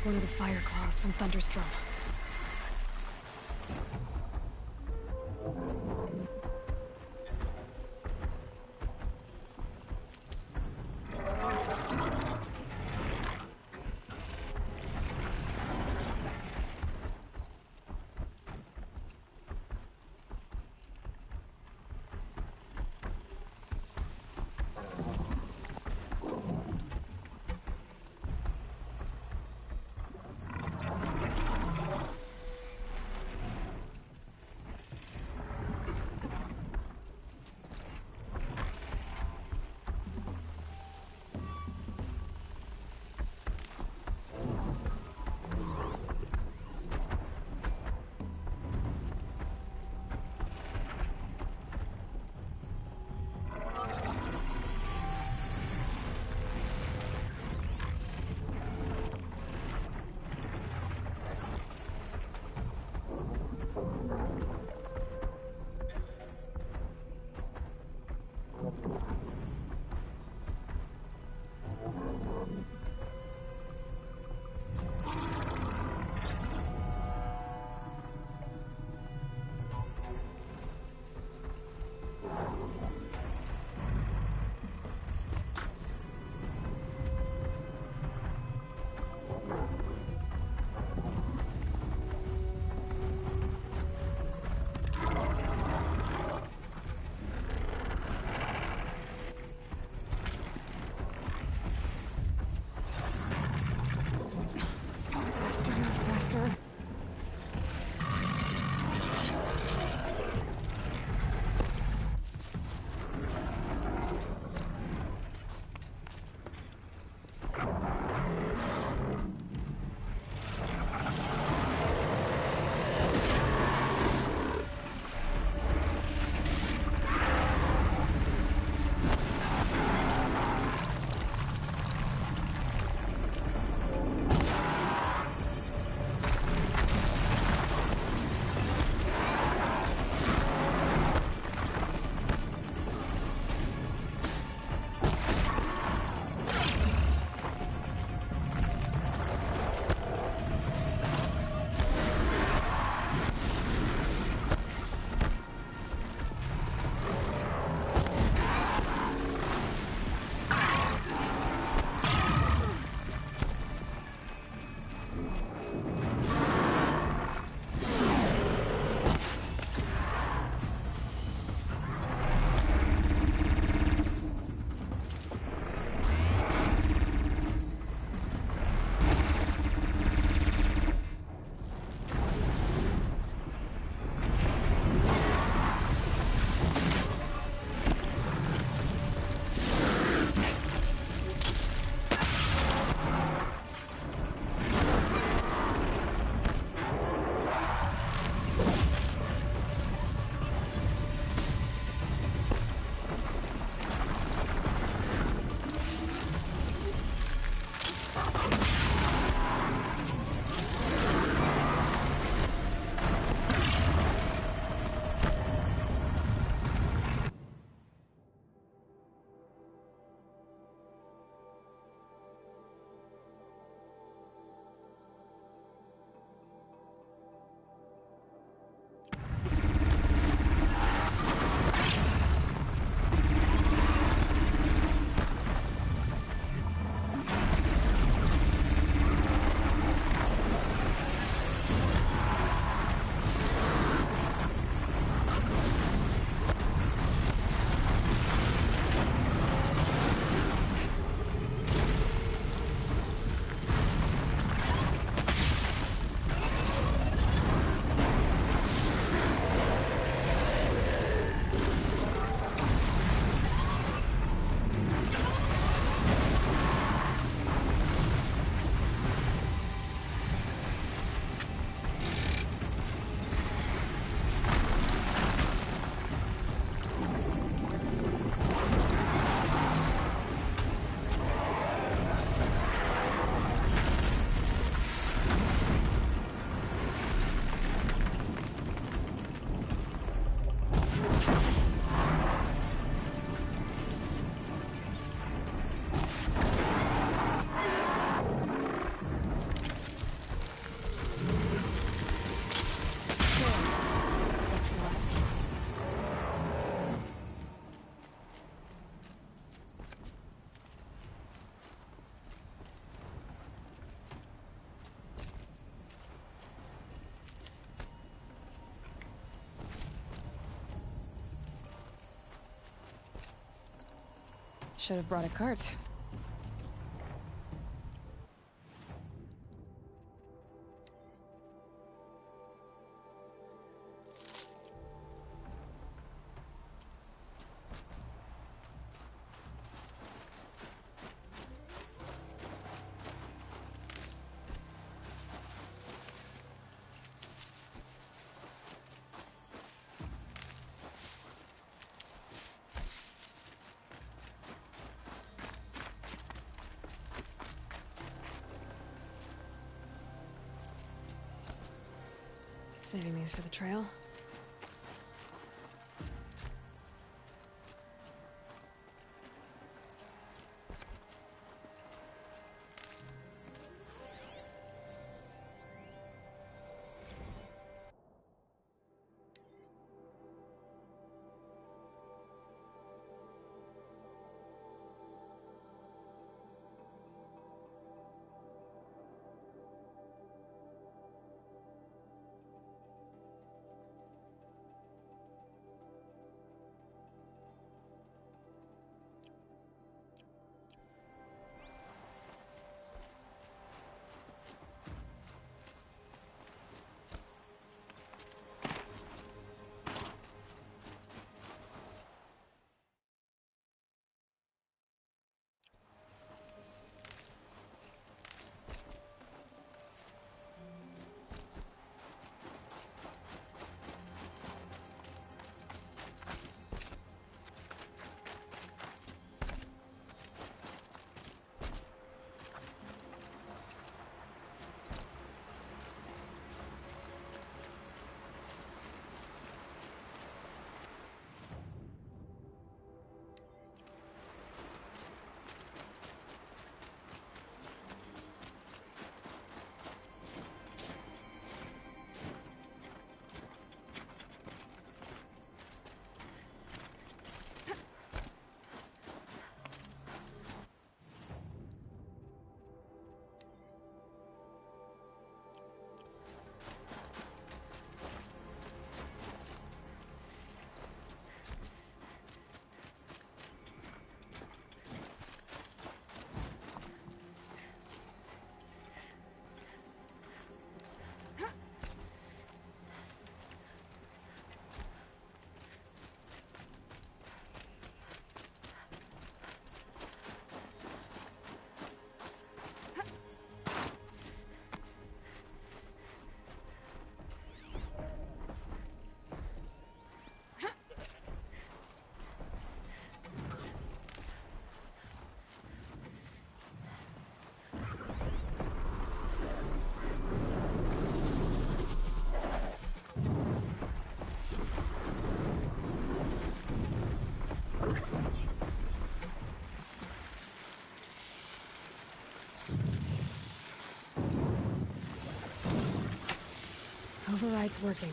One of the fire claws from Thunder's drum. Should have brought a cart. Saving these for the trail. Override's working.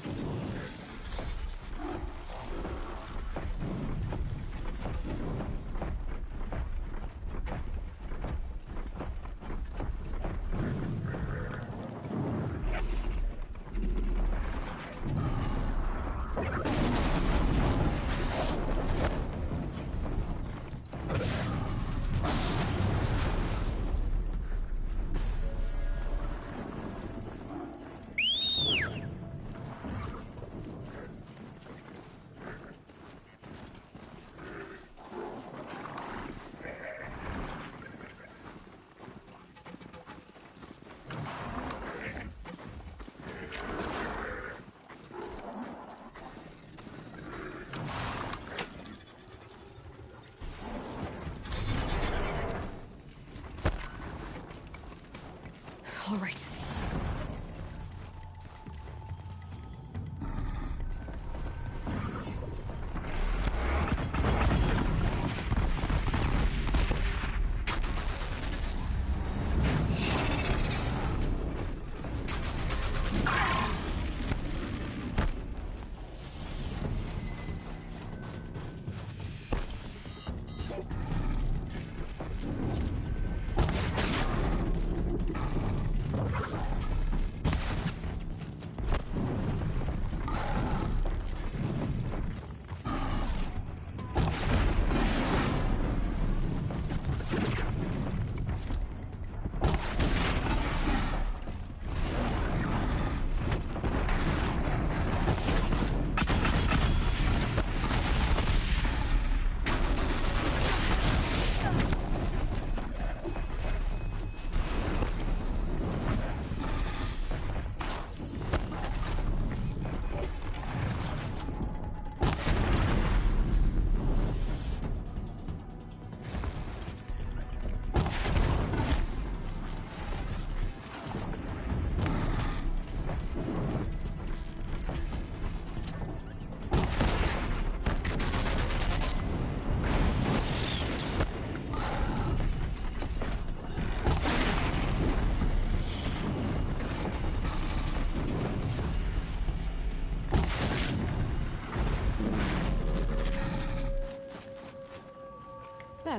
All right.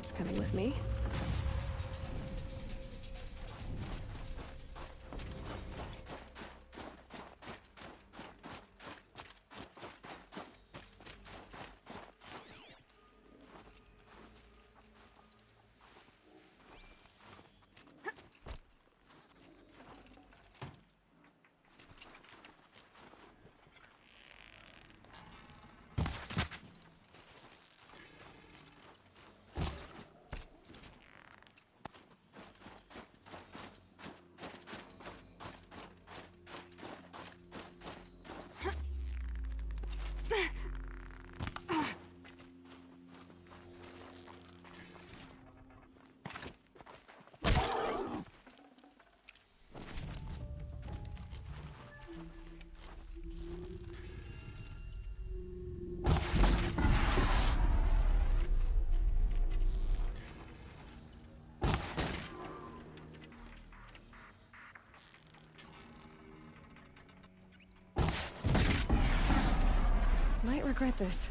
That's coming with me. Might regret this.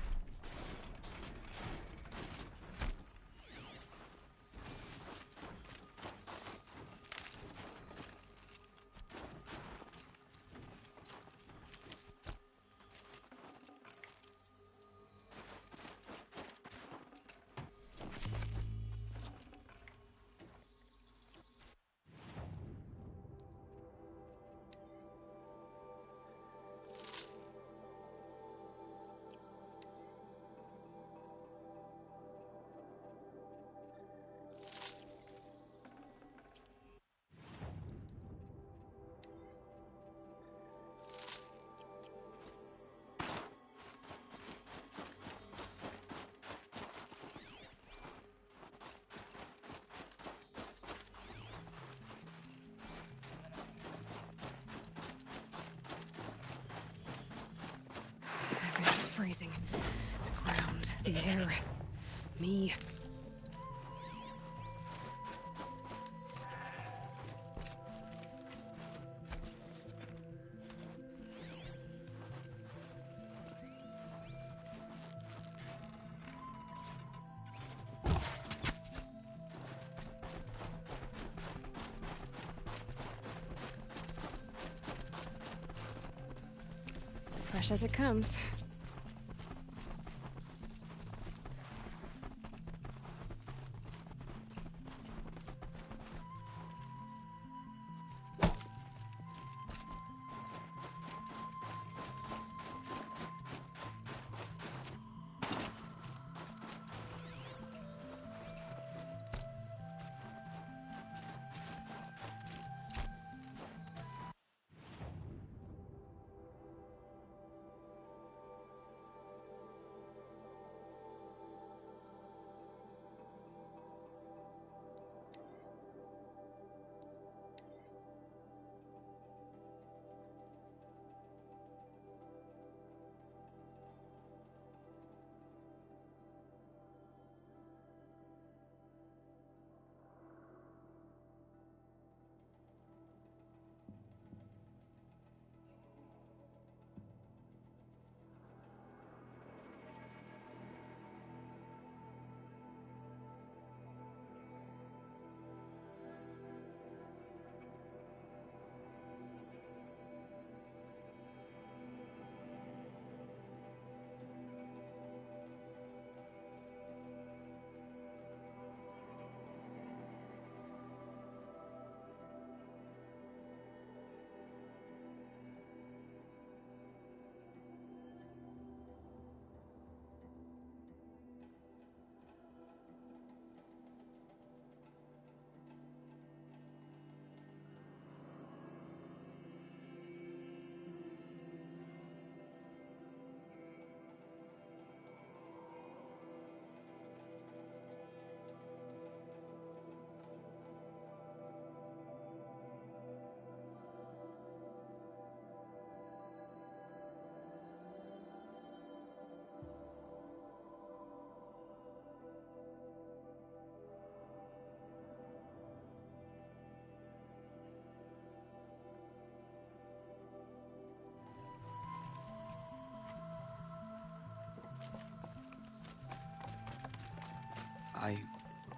Everything's freezing. The ground, the air, me. Fresh as it comes.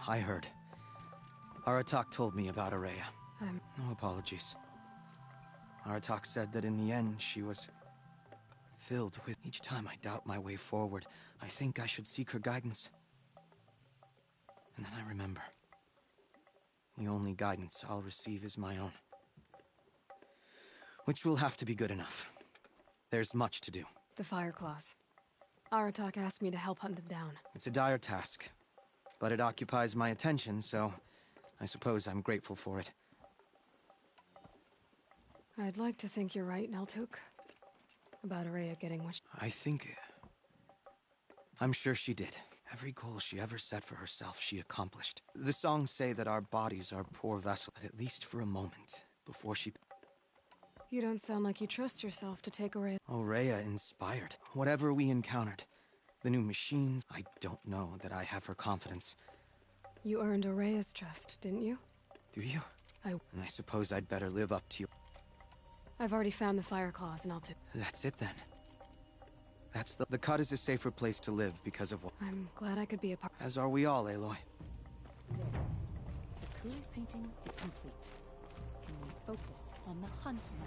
I heard. Aratak told me about Araya. I'm... No apologies. Aratak said that in the end, she was... filled with... Each time I doubt my way forward, I think I should seek her guidance. And then I remember. The only guidance I'll receive is my own. Which will have to be good enough. There's much to do. The Fireclaws. Aratak asked me to help hunt them down. It's a dire task. But it occupies my attention, so... I suppose I'm grateful for it. I'd like to think you're right, Naltuk. About Araya getting what I think... I'm sure she did. Every goal she ever set for herself, she accomplished. The songs say that our bodies are poor vessels, at least for a moment, before she... You don't sound like you trust yourself to take Araya. Rhea inspired. Whatever we encountered. The new machines, I don't know that I have her confidence. You earned Araya's trust, didn't you? Do you? And I suppose I'd better live up to you. I've already found the Fireclaws and Naltuk. That's it then. That's the Cut is a safer place to live because of what... I'm glad I could be a part... As are we all, Aloy. Sakui's painting is complete. Can we focus on the hunt now?